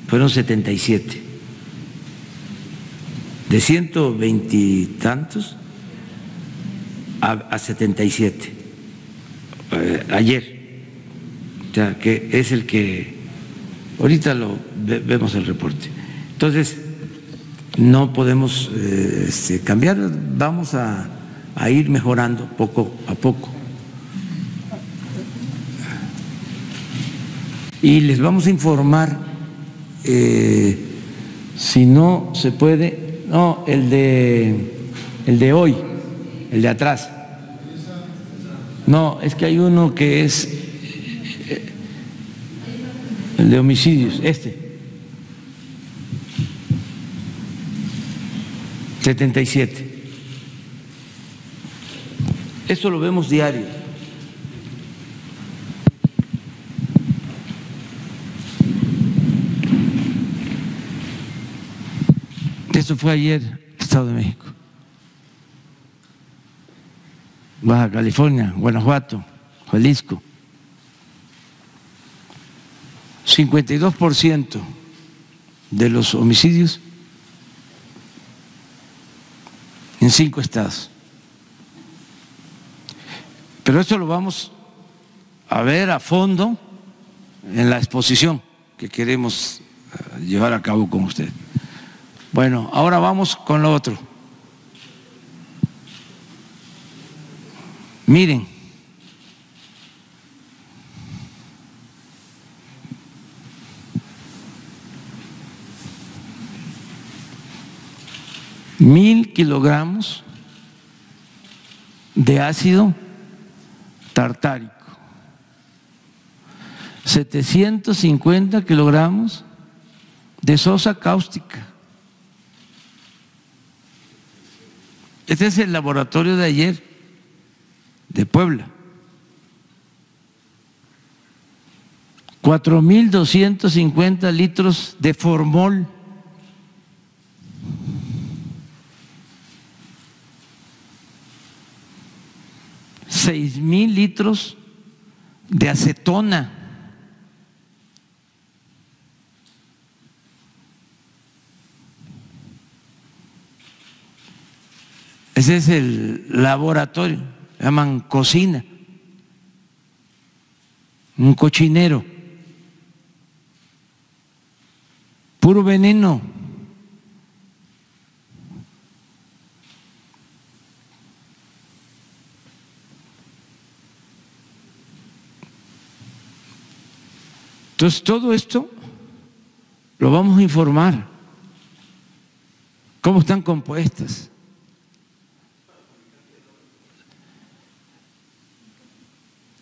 fueron 77. De 120 y tantos a 77. Ayer. O sea, que es el que... Ahorita vemos el reporte. Entonces, no podemos cambiar, vamos a ir mejorando poco a poco. Y les vamos a informar, si no se puede, no, el de hoy, el de atrás. No, es que hay uno que es el de homicidios, 77. Esto lo vemos diario. Esto fue ayer, Estado de México, Baja California, Guanajuato, Jalisco. 52% de los homicidios en 5 estados. Pero esto lo vamos a ver a fondo en la exposición que queremos llevar a cabo con usted. Bueno, ahora vamos con lo otro. Miren, mil kilogramos de ácido tartárico, 750 kilogramos de sosa cáustica. Este es el laboratorio de ayer de Puebla. 4.250 litros de formol. $6,000 litros de acetona. Ese es el laboratorio, llaman cocina, un cochinero, puro veneno. Entonces, todo esto lo vamos a informar, cómo están compuestas.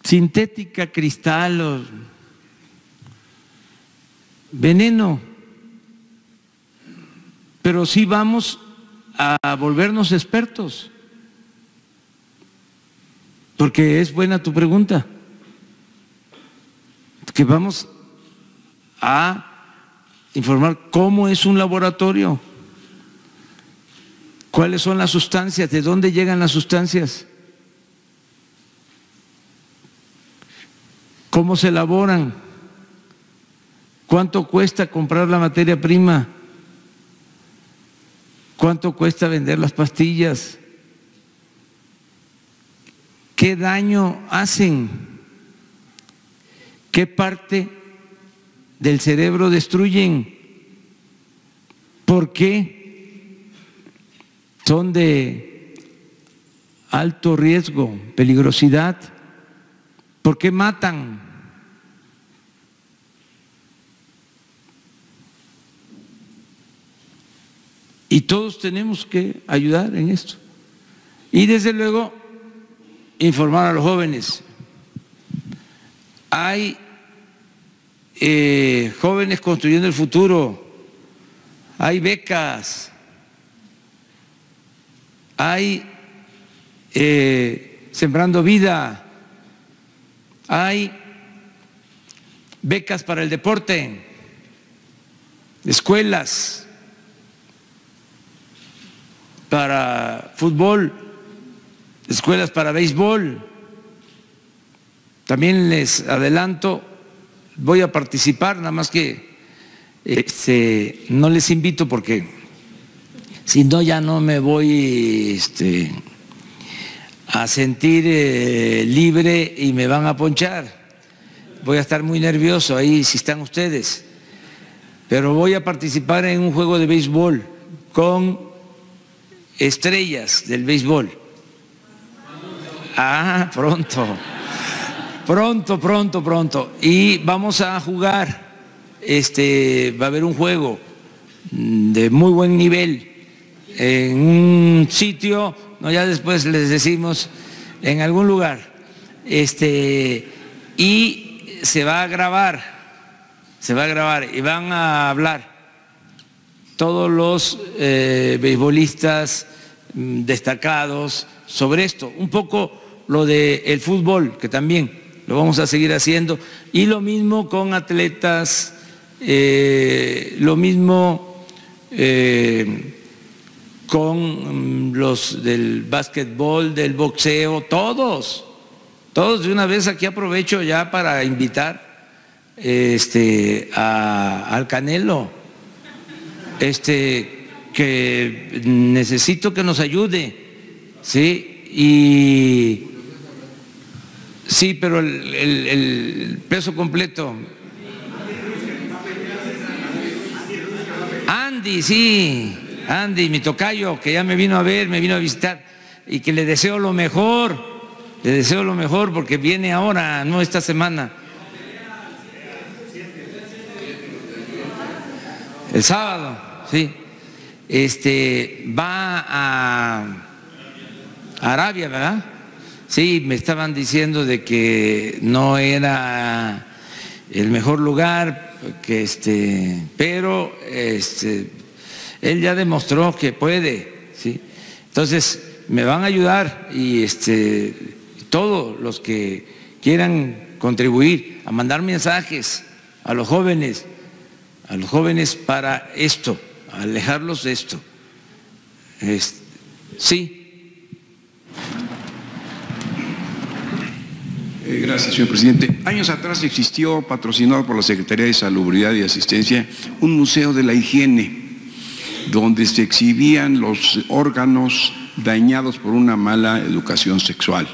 Sintética, cristal o veneno, pero sí vamos a volvernos expertos, porque es buena tu pregunta, que vamos a informar cómo es un laboratorio, cuáles son las sustancias, de dónde llegan las sustancias, cómo se elaboran, cuánto cuesta comprar la materia prima, cuánto cuesta vender las pastillas, qué daño hacen, qué parte del cerebro destruyen, por qué son de alto riesgo, peligrosidad, por qué matan. Y todos tenemos que ayudar en esto. Y desde luego, informar a los jóvenes. Hay jóvenes construyendo el futuro, hay becas, hay Sembrando Vida, hay becas para el deporte, escuelas para fútbol, escuelas para béisbol. También les adelanto, voy a participar, nada más que no les invito porque si no ya no me voy a sentir libre y me van a ponchar. Voy a estar muy nervioso ahí si están ustedes, pero voy a participar en un juego de béisbol con estrellas del béisbol. Ah, pronto. Pronto. Y vamos a jugar, va a haber un juego de muy buen nivel en un sitio, no, ya después les decimos, en algún lugar, y se va a grabar y van a hablar todos los beisbolistas destacados sobre esto, un poco lo del fútbol, que también lo vamos a seguir haciendo, y lo mismo con atletas, lo mismo con los del básquetbol, del boxeo, todos de una vez. Aquí aprovecho ya para invitar al Canelo, que necesito que nos ayude, ¿sí? Y sí, pero el peso completo. Andy, mi tocayo, que ya me vino a ver, me vino a visitar, y que le deseo lo mejor Le deseo lo mejor porque viene ahora, no esta semana. El sábado, sí. Va a Arabia, ¿verdad? Sí, me estaban diciendo de que no era el mejor lugar, pero él ya demostró que puede, ¿sí? Entonces me van a ayudar y todos los que quieran contribuir a mandar mensajes a los jóvenes para esto, alejarlos de esto. Sí. Gracias, señor presidente. Años atrás existió, patrocinado por la Secretaría de Salubridad y Asistencia, un museo de la higiene, donde se exhibían los órganos dañados por una mala educación sexual.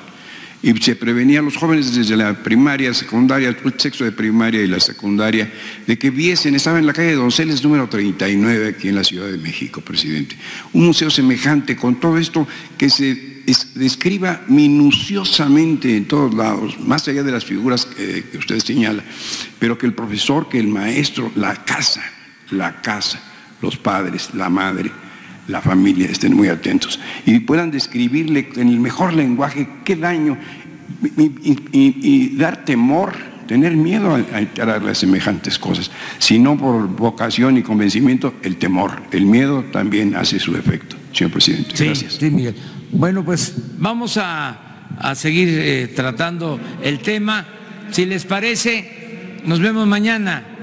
Y se prevenía a los jóvenes desde la primaria, secundaria, el sexto de primaria y la secundaria, de que viesen, estaba en la calle de Donceles número 39, aquí en la Ciudad de México, presidente. Un museo semejante con todo esto que se describa minuciosamente en todos lados, más allá de las figuras que usted señala, pero que el profesor, que el maestro, la casa, los padres, la madre, la familia estén muy atentos y puedan describirle en el mejor lenguaje qué daño y dar temor, tener miedo a enterarle a semejantes cosas, sino por vocación y convencimiento, el temor, el miedo también hace su efecto. Señor presidente, gracias. Sí, Miguel. Bueno, pues vamos a seguir tratando el tema. Si les parece, nos vemos mañana.